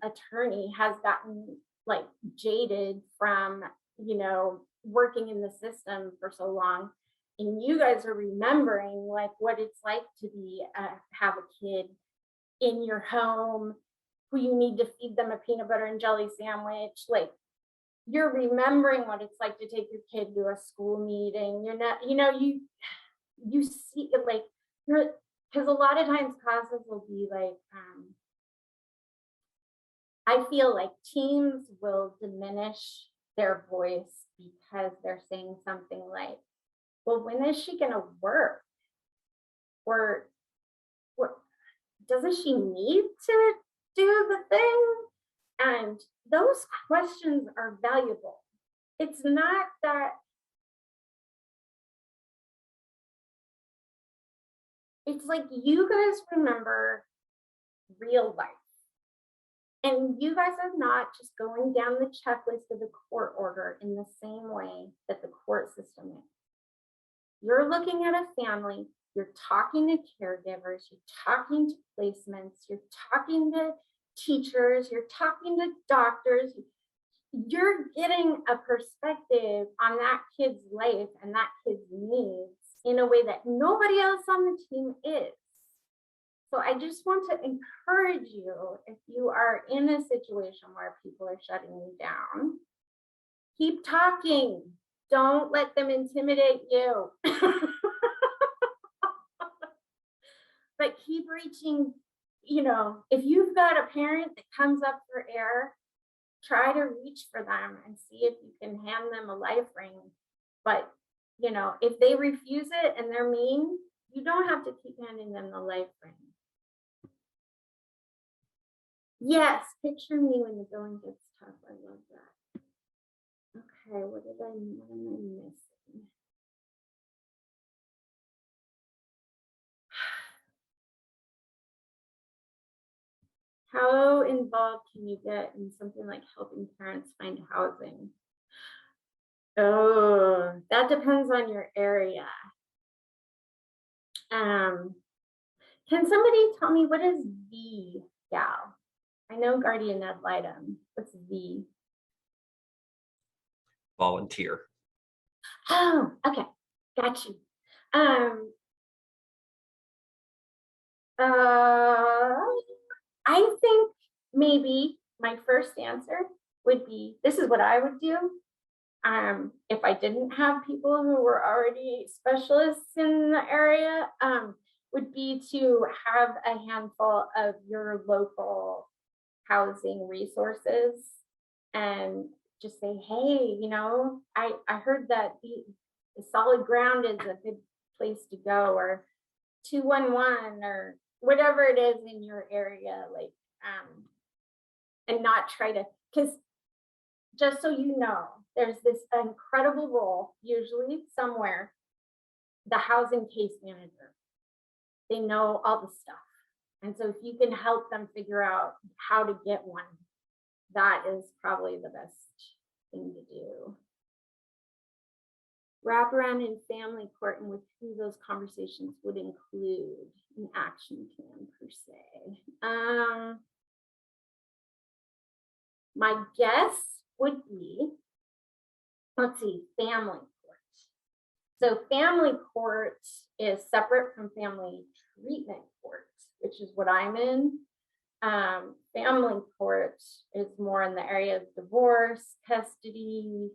attorney has gotten jaded from working in the system for so long, and you guys are remembering what it's like to be have a kid in your home who you need to feed them a peanut butter and jelly sandwich. You're remembering what it's like to take your kid to a school meeting. You're not, you see it because a lot of times causes will be I feel like teams will diminish their voice because they're saying something like, well, when is she going to work? Or doesn't she need to do the thing? And those questions are valuable. It's not that, it's you guys remember real life. And you guys are not just going down the checklist of the court order in the same way that the court system is. You're looking at a family, you're talking to caregivers, you're talking to placements, you're talking to teachers, you're talking to doctors. You're getting a perspective on that kid's life and that kid's needs in a way that nobody else on the team is. So I just want to encourage you, if you are in a situation where people are shutting you down, keep talking. Don't let them intimidate you. But keep reaching, if you've got a parent that comes up for air, try to reach for them and see if you can hand them a life ring. But, if they refuse it and they're mean, you don't have to keep handing them the life ring. Yes, picture me when the going gets tough. I love that. Okay, what am I missing? How involved can you get in something like helping parents find housing? Oh, that depends on your area. Can somebody tell me what is VGAL? I know guardian ad litem. What's V? Volunteer. Oh, okay. Got you. I think maybe my first answer would be, this is what I would do. if I didn't have people who were already specialists in the area, would be to have a handful of your local housing resources and just say, hey, I heard that the solid ground is a good place to go, or 211 or whatever it is in your area, like, and not try to, because just so you know, there's this incredible role, usually somewhere, the housing case manager. They know all the stuff. And so if you can help them figure out how to get one, that is probably the best thing to do. Wraparound in family court and with who those conversations would include an action plan per se. My guess would be, let's see, family court. So family court is separate from family treatment court, which is what I'm in. Family court is more in the area of divorce, custody,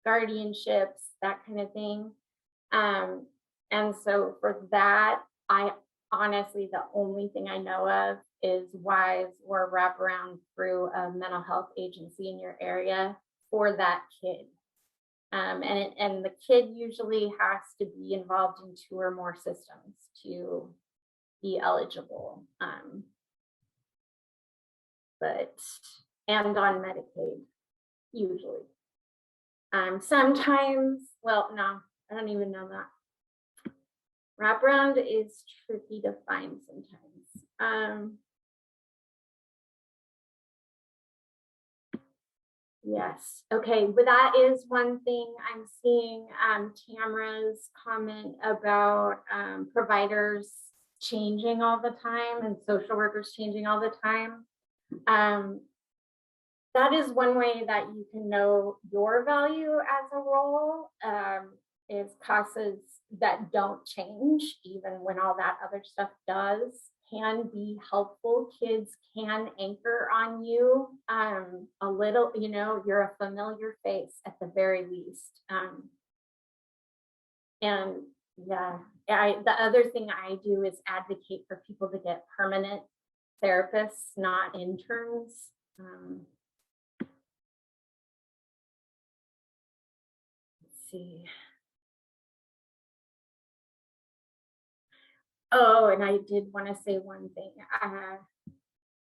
guardianships, that kind of thing. And so for that, I honestly, the only thing I know of is WISE or Wraparound through a mental health agency in your area for that kid. And the kid usually has to be involved in 2 or more systems to be eligible. And on Medicaid, usually. Sometimes, well, no, I don't even know that. Wraparound is tricky to find sometimes. Yes, okay, but that is one thing I'm seeing. Tamara's comment about providers changing all the time and social workers changing all the time. That is one way that you can know your value as a role, is CASAs that don't change, even when all that other stuff does, can be helpful. Kids can anchor on you a little, you're a familiar face at the very least. And yeah, the other thing I do is advocate for people to get permanent therapists, not interns. See. Oh, and I did want to say one thing, and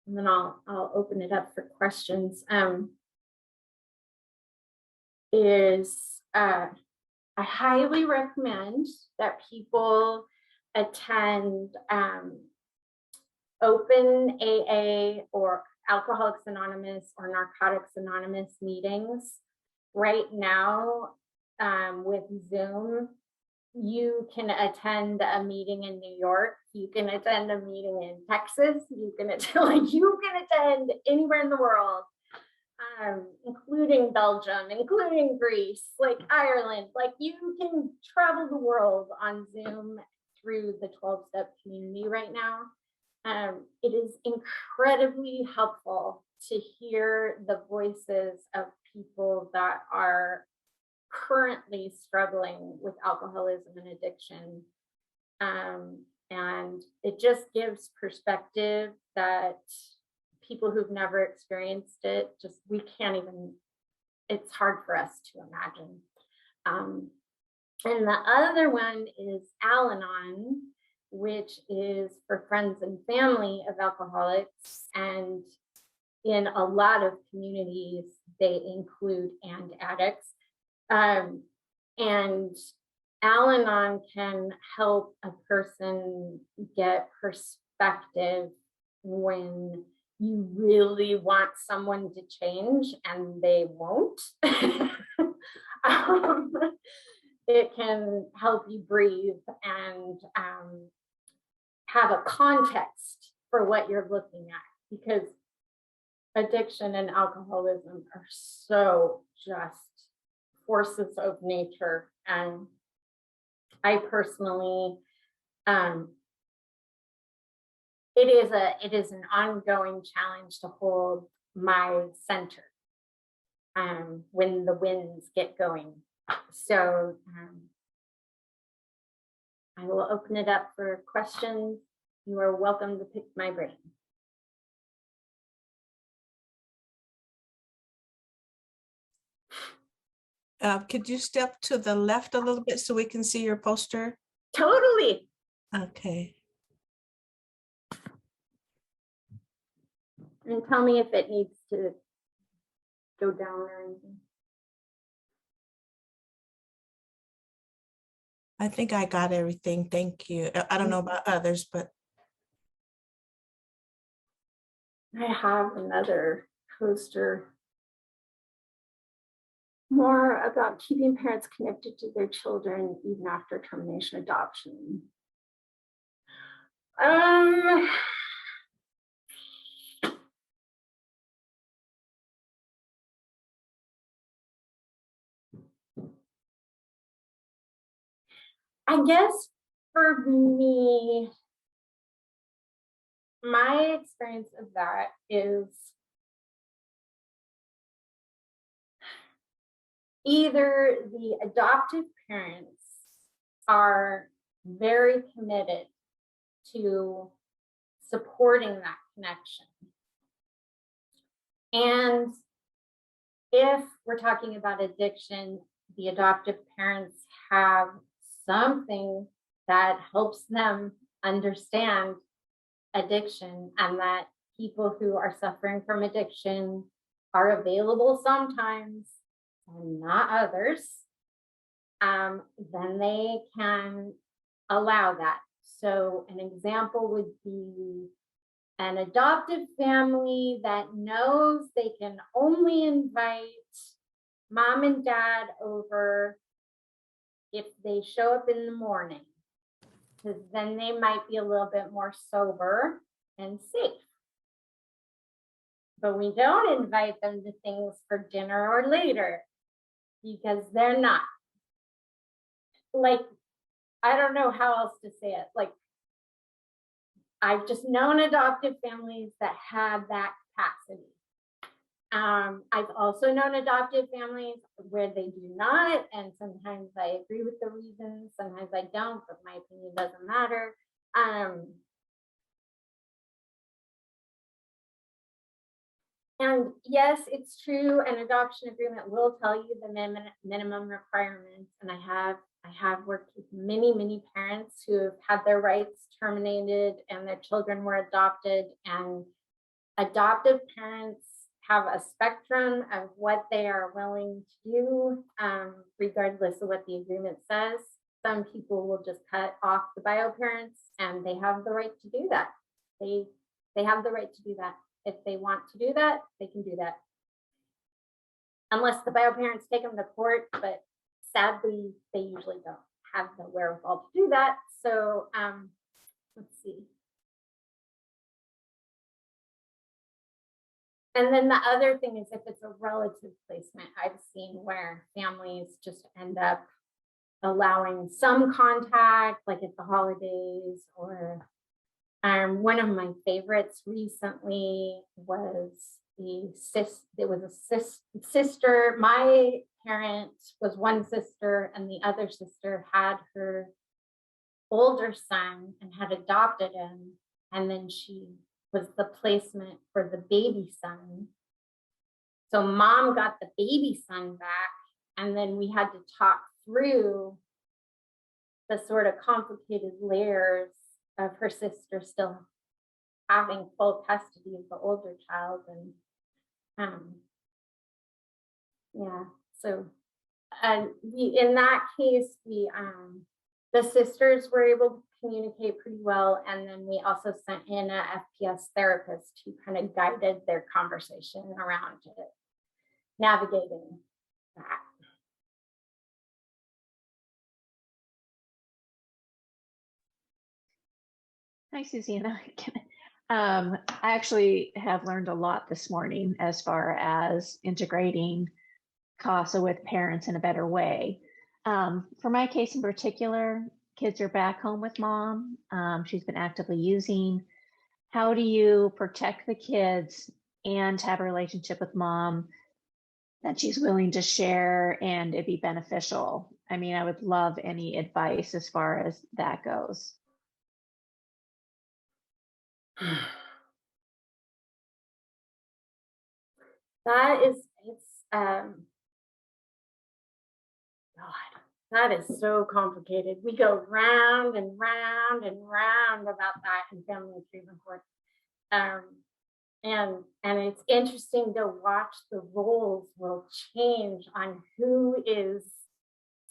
then I'll open it up for questions. I highly recommend that people attend open AA or Alcoholics Anonymous or Narcotics Anonymous meetings. Right now, with Zoom, you can attend a meeting in New York, you can attend a meeting in Texas, you can attend anywhere in the world, including Belgium, including Greece, like Ireland. Like, you can travel the world on Zoom through the 12-step community right now. It is incredibly helpful to hear the voices of people that are currently struggling with alcoholism and addiction. And it just gives perspective that people who've never experienced it, it's hard for us to imagine. And the other one is Al-Anon, which is for friends and family of alcoholics. And in a lot of communities, they include and addicts. And Al-Anon can help a person get perspective when you really want someone to change and they won't. It can help you breathe and have a context for what you're looking at, because addiction and alcoholism are so just forces of nature. And I personally, it is an ongoing challenge to hold my center when the winds get going. So I will open it up for questions. You are welcome to pick my brain. Could you step to the left a little bit so we can see your poster? Totally. Okay. And tell me if it needs to go down or anything. I think I got everything. Thank you. I don't know about others, but I have another poster more about keeping parents connected to their children even after termination adoption. I guess for me, my experience of that is either the adoptive parents are very committed to supporting that connection. And if we're talking about addiction, the adoptive parents have something that helps them understand addiction, and that people who are suffering from addiction are available sometimes and not others, then they can allow that. So an example would be an adoptive family that knows they can only invite mom and dad over if they show up in the morning, because then they might be a little bit more sober and safe. But we don't invite them to things for dinner or later because they're not. Like, I don't know how else to say it. Like, I've just known adoptive families that have that capacity. I've also known adoptive families where they do not, and sometimes I agree with the reasons, sometimes I don't, but my opinion doesn't matter. And yes, it's true, an adoption agreement will tell you the minimum requirements, and I have worked with many parents who have had their rights terminated and their children were adopted, and adoptive parents have a spectrum of what they are willing to do, regardless of what the agreement says. Some people will just cut off the bio parents, and they have the right to do that. They have the right to do that. If they want to do that, they can do that. Unless the bio parents take them to court, but sadly, they usually don't have the wherewithal to do that. So let's see. And then the other thing is if it's a relative placement, I've seen where families just end up allowing some contact, like at the holidays, or one of my favorites recently was a sister. My parent was one sister, and the other sister had her older son and had adopted him, and then she was the placement for the baby son. So mom got the baby son back, and then we had to talk through the sort of complicated layers of her sister still having full custody of the older child. And yeah, so in that case, the sisters were able to communicate pretty well, and then we also sent in a FPS therapist who kind of guided their conversation around it, navigating that. Hi, Susanna. I actually have learned a lot this morning as far as integrating CASA with parents in a better way. For my case in particular, kids are back home with mom. She's been actively using. How do you protect the kids and have a relationship with mom that she's willing to share and it be beneficial. I mean, I would love any advice as far as that goes. That is, it's, God, that is so complicated. We go round and round and round about that in family treatment court. And it's interesting to watch the roles will change on who is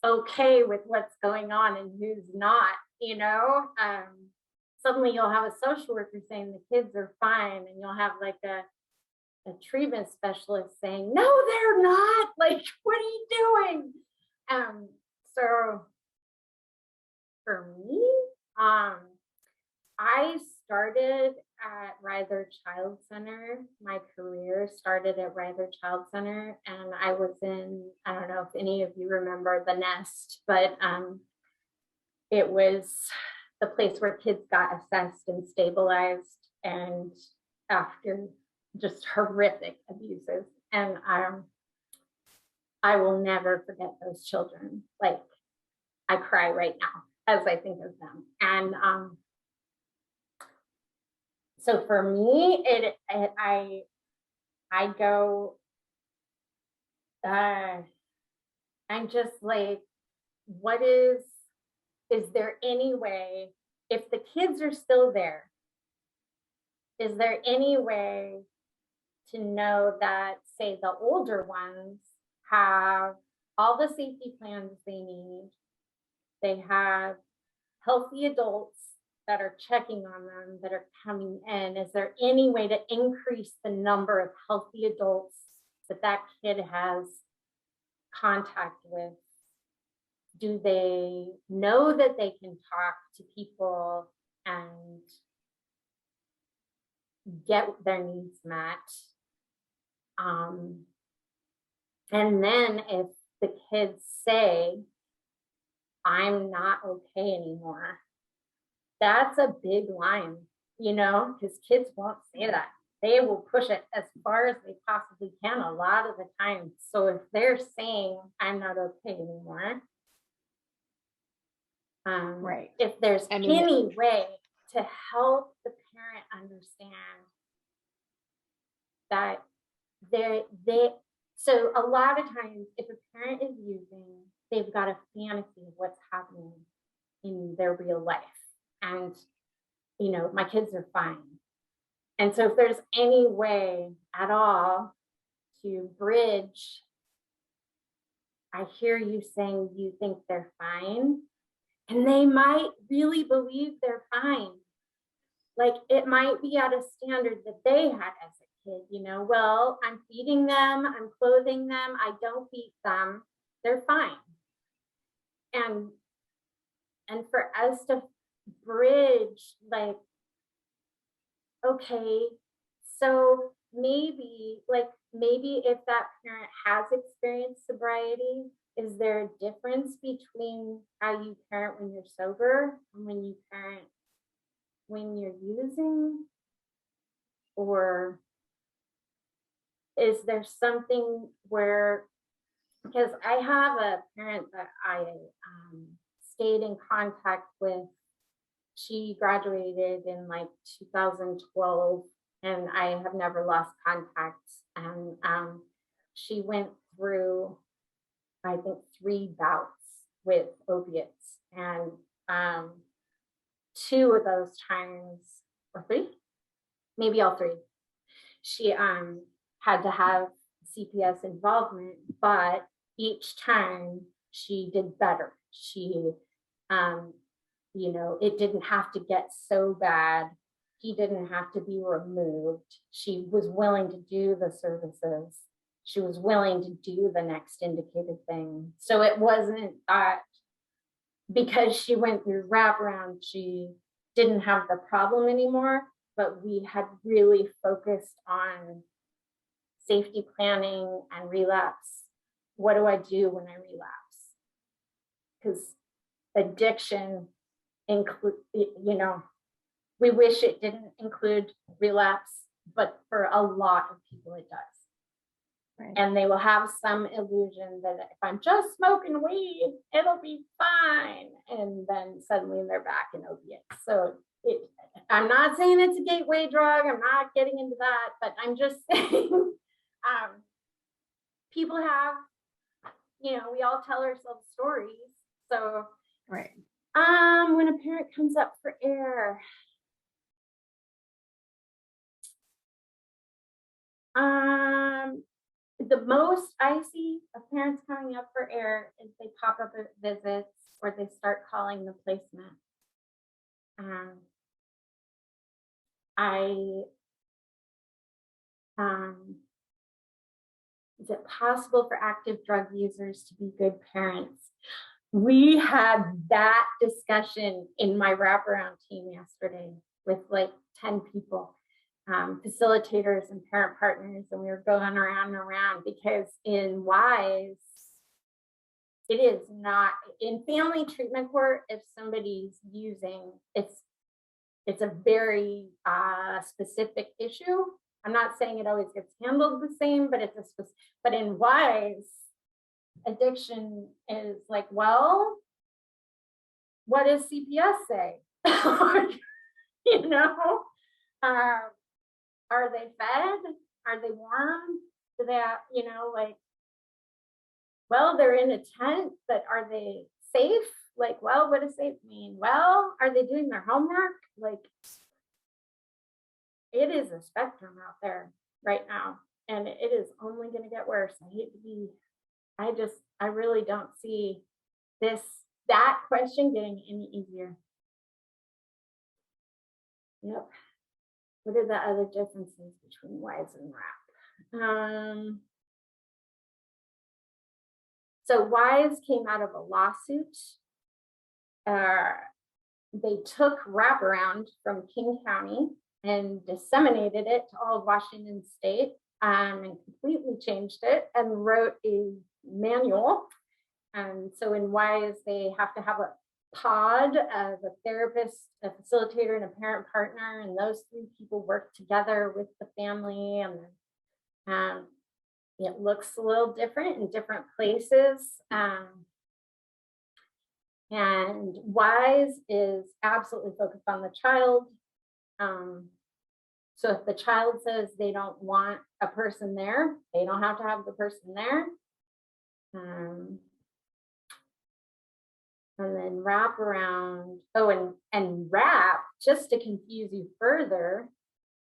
okay with what's going on and who's not, you know. Suddenly you'll have a social worker saying the kids are fine, and you'll have like a treatment specialist saying, no, they're not. Like, what are you doing? So for me, I started at Ryther Child Center. My career started at Ryther Child Center, and I was in, I don't know if any of you remember The Nest, but it was the place where kids got assessed and stabilized and after just horrific abuses. And I will never forget those children. Like, I cry right now as I think of them. And so for me, I go, I'm just like, what is there any way, if the kids are still there, is there any way to know that, say, the older ones have all the safety plans they need, they have healthy adults that are checking on them, that are coming in? Is there any way to increase the number of healthy adults that kid has contact with? Do they know that they can talk to people and get their needs met? And then if the kids say, I'm not okay anymore, that's a big line, you know, because kids won't say that. They will push it as far as they possibly can a lot of the time. So if they're saying, I'm not okay anymore, Right. if there's any way to help the parent understand that so a lot of times if a parent is using, they've got a fantasy of what's happening in their real life. And, you know, my kids are fine. And so if there's any way at all to bridge, I hear you saying you think they're fine, and they might really believe they're fine. Like, it might be at a standard that they had as a kid, you know, well, I'm feeding them, I'm clothing them, I don't beat them, they're fine. And for us to bridge, like, okay, so maybe if that parent has experienced sobriety, is there a difference between how you parent when you're sober and when you parent when you're using? Or is there something where, because I have a parent that I stayed in contact with. She graduated in like 2012, and I have never lost contact. And she went through, I think, 3 bouts with opiates, and 2 of those times, or 3, maybe all 3, she had to have CPS involvement, but each time she did better. She you know, it didn't have to get so bad. He didn't have to be removed. She was willing to do the services. She was willing to do the next indicated thing. So it wasn't that because she went through wraparound, she didn't have the problem anymore, but we had really focused on safety planning and relapse. What do I do when I relapse? Because addiction include, you know, we wish it didn't include relapse, but for a lot of people it does. Right. And they will have some illusion that if I'm just smoking weed, it'll be fine. And then suddenly they're back in opiates. So I'm not saying it's a gateway drug. I'm not getting into that, but I'm just saying people have, we all tell ourselves stories. So Right. when a parent comes up for air, the most I see of parents coming up for air is they pop up at visits or they start calling the placement. Is it possible for active drug users to be good parents? We had that discussion in my wraparound team yesterday with like 10 people, facilitators and parent partners, and we were going around and around because in WISE, it is not in family treatment court. If somebody's using, it's a very specific issue. I'm not saying it always gets handled the same, but but in WISE, addiction is like, well, what does CPS say? Are they fed? Are they warm? Do they have, well, they're in a tent, but are they safe? Like, well, what does safe mean? Well, are they doing their homework? Like, it is a spectrum out there right now, and it is only going to get worse. I really don't see that question getting any easier. Yep. What are the other differences between WISE and WRAP? So WISE came out of a lawsuit. They took Wraparound from King County and disseminated it to all of Washington State, and completely changed it and wrote a manual. And so in WISE, they have to have a pod of a therapist, a facilitator, and a parent partner, and those three people work together with the family. And it looks a little different in different places. And WISE is absolutely focused on the child. So if the child says they don't want a person there, they don't have to have the person there. And then Wraparound. Oh, and WRAP, just to confuse you further,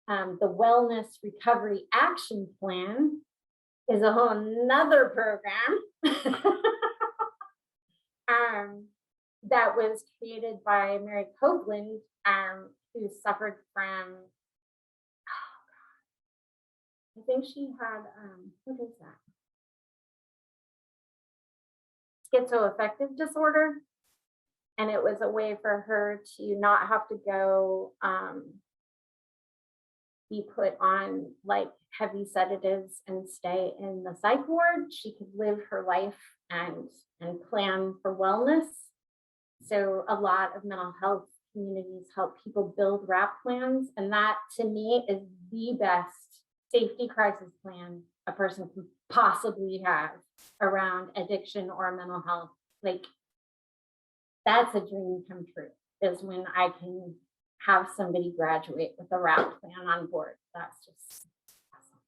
the Wellness Recovery Action Plan is a whole nother program that was created by Mary Copeland, who suffered from, I think she had, what is that? Schizoaffective disorder. And it was a way for her to not have to go be put on like heavy sedatives and stay in the psych ward. She could live her life and plan for wellness. So a lot of mental health communities help people build WRAP plans. And that to me is the best safety crisis plan a person can possibly have around addiction or mental health. Like, that's a dream come true, is when I can have somebody graduate with a WRAP plan on board. That's just awesome.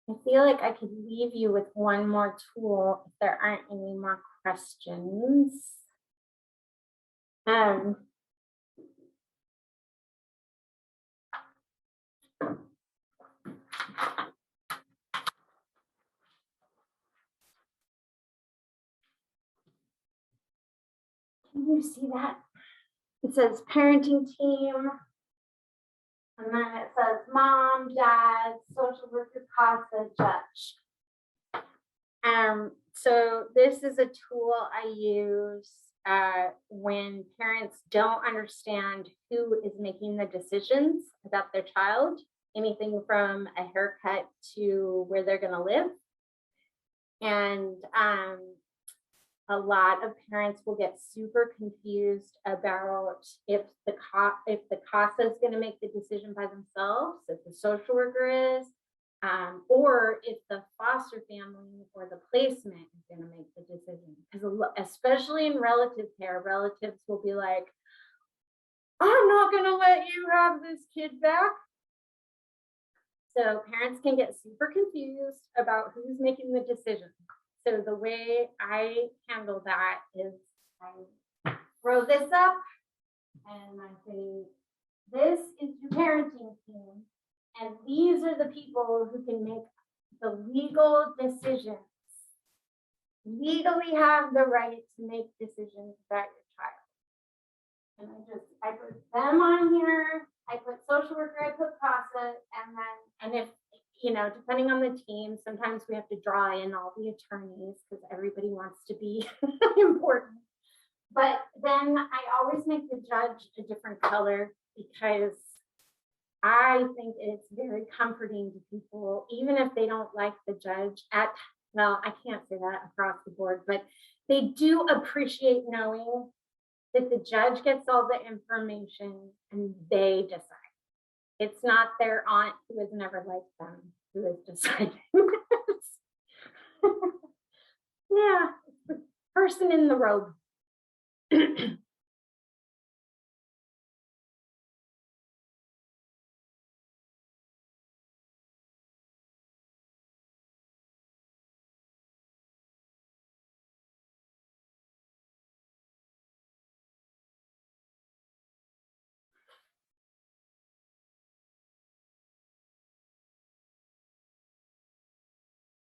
I feel like I could leave you with one more tool if there aren't any more questions. Can you see that? It says parenting team. And then it says mom, dad, social worker, CASA, judge. So this is a tool I use when parents don't understand who is making the decisions about their child, anything from a haircut to where they're going to live. And a lot of parents will get super confused about if the CASA is going to make the decision by themselves, if the social worker is, or if the foster family or the placement is going to make the decision. Because especially in relative care, relatives will be like, I'm not going to let you have this kid back. So parents can get super confused about who's making the decision. So the way I handle that is I throw this up and I say, this is your parenting team. And these are the people who can make the legal decisions, legally have the right to make decisions about your child. And I put them on here, I put social worker, I put CASA, and if, depending on the team, sometimes we have to draw in all the attorneys because everybody wants to be important. But then I always make the judge a different color because I think it's very comforting to people, even if they don't like the judge I can't say that across the board, but they do appreciate knowing that the judge gets all the information and they decide. It's not their aunt who has never liked them who is deciding. Yeah, it's the person in the robe.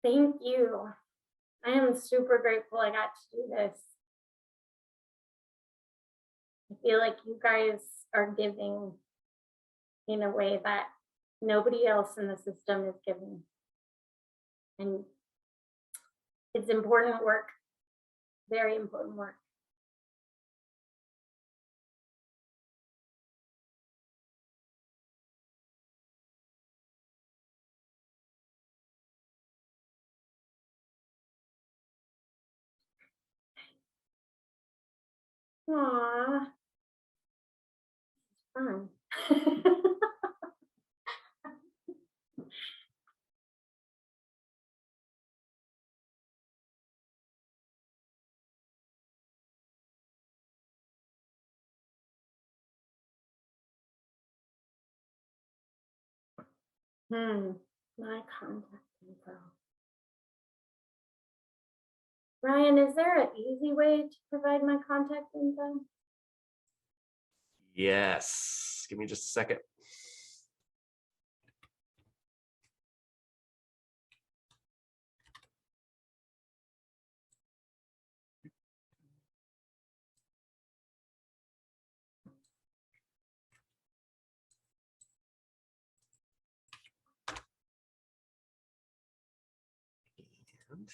Thank you. I am super grateful I got to do this. I feel like you guys are giving in a way that nobody else in the system is giving. And it's important work, very important work. Aww, fun. My contact info. Ryan, is there an easy way to provide my contact info? Yes. Give me just a second. And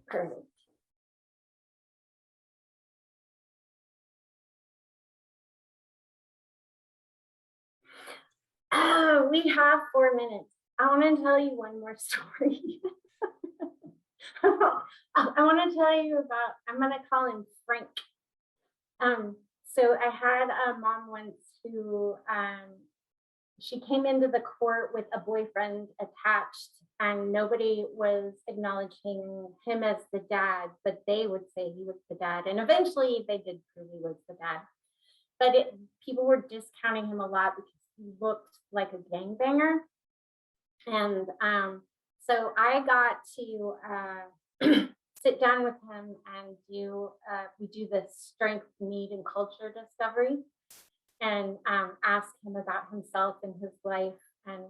Perfect. Oh, we have 4 minutes. I want to tell you one more story. I want to tell you about, I'm going to call him Frank. So I had a mom once who, she came into the court with a boyfriend attached and nobody was acknowledging him as the dad, but they would say he was the dad. And eventually they did prove he was the dad. But people were discounting him a lot because he looked like a gangbanger. And so I got to sit down with him and we do this strength, need, and culture discovery and ask him about himself and his life. And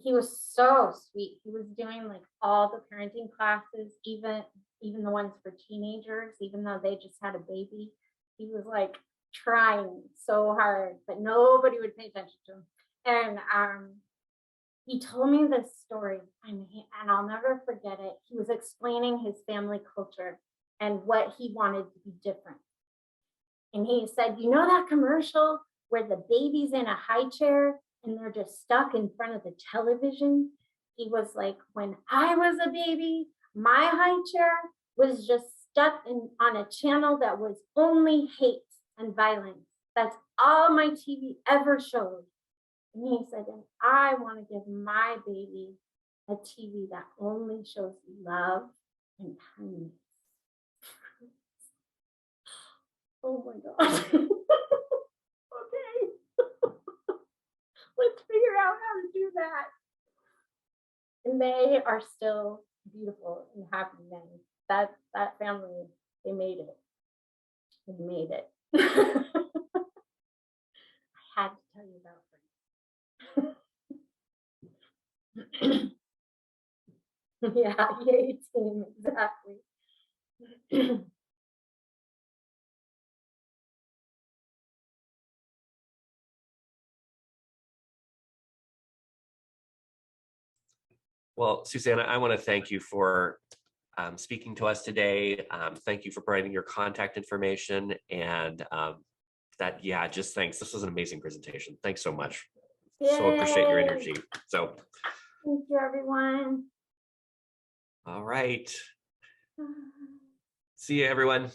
he was so sweet. He was doing like all the parenting classes, even the ones for teenagers, even though they just had a baby. He was like trying so hard, but nobody would pay attention to him. And he told me this story, and I'll never forget it. He was explaining his family culture and what he wanted to be different. And he said, you know that commercial where the baby's in a high chair and they're just stuck in front of the television. He was like, when I was a baby, my high chair was just stuck on a channel that was only hate and violence. That's all my TV ever showed. And he said, and I want to give my baby a TV that only shows love and kindness. Oh my gosh. Okay. Let's figure out how to do that. And they are still beautiful and happy men. That family, they made it. They made it. I had to tell you about them. Yeah, yay team, exactly. Well, Susanna, I want to thank you for speaking to us today. Thank you for providing your contact information and yeah, just thanks. This was an amazing presentation. Thanks so much. So appreciate your Yay. energy. So, Thank you, everyone. all right. See you, everyone.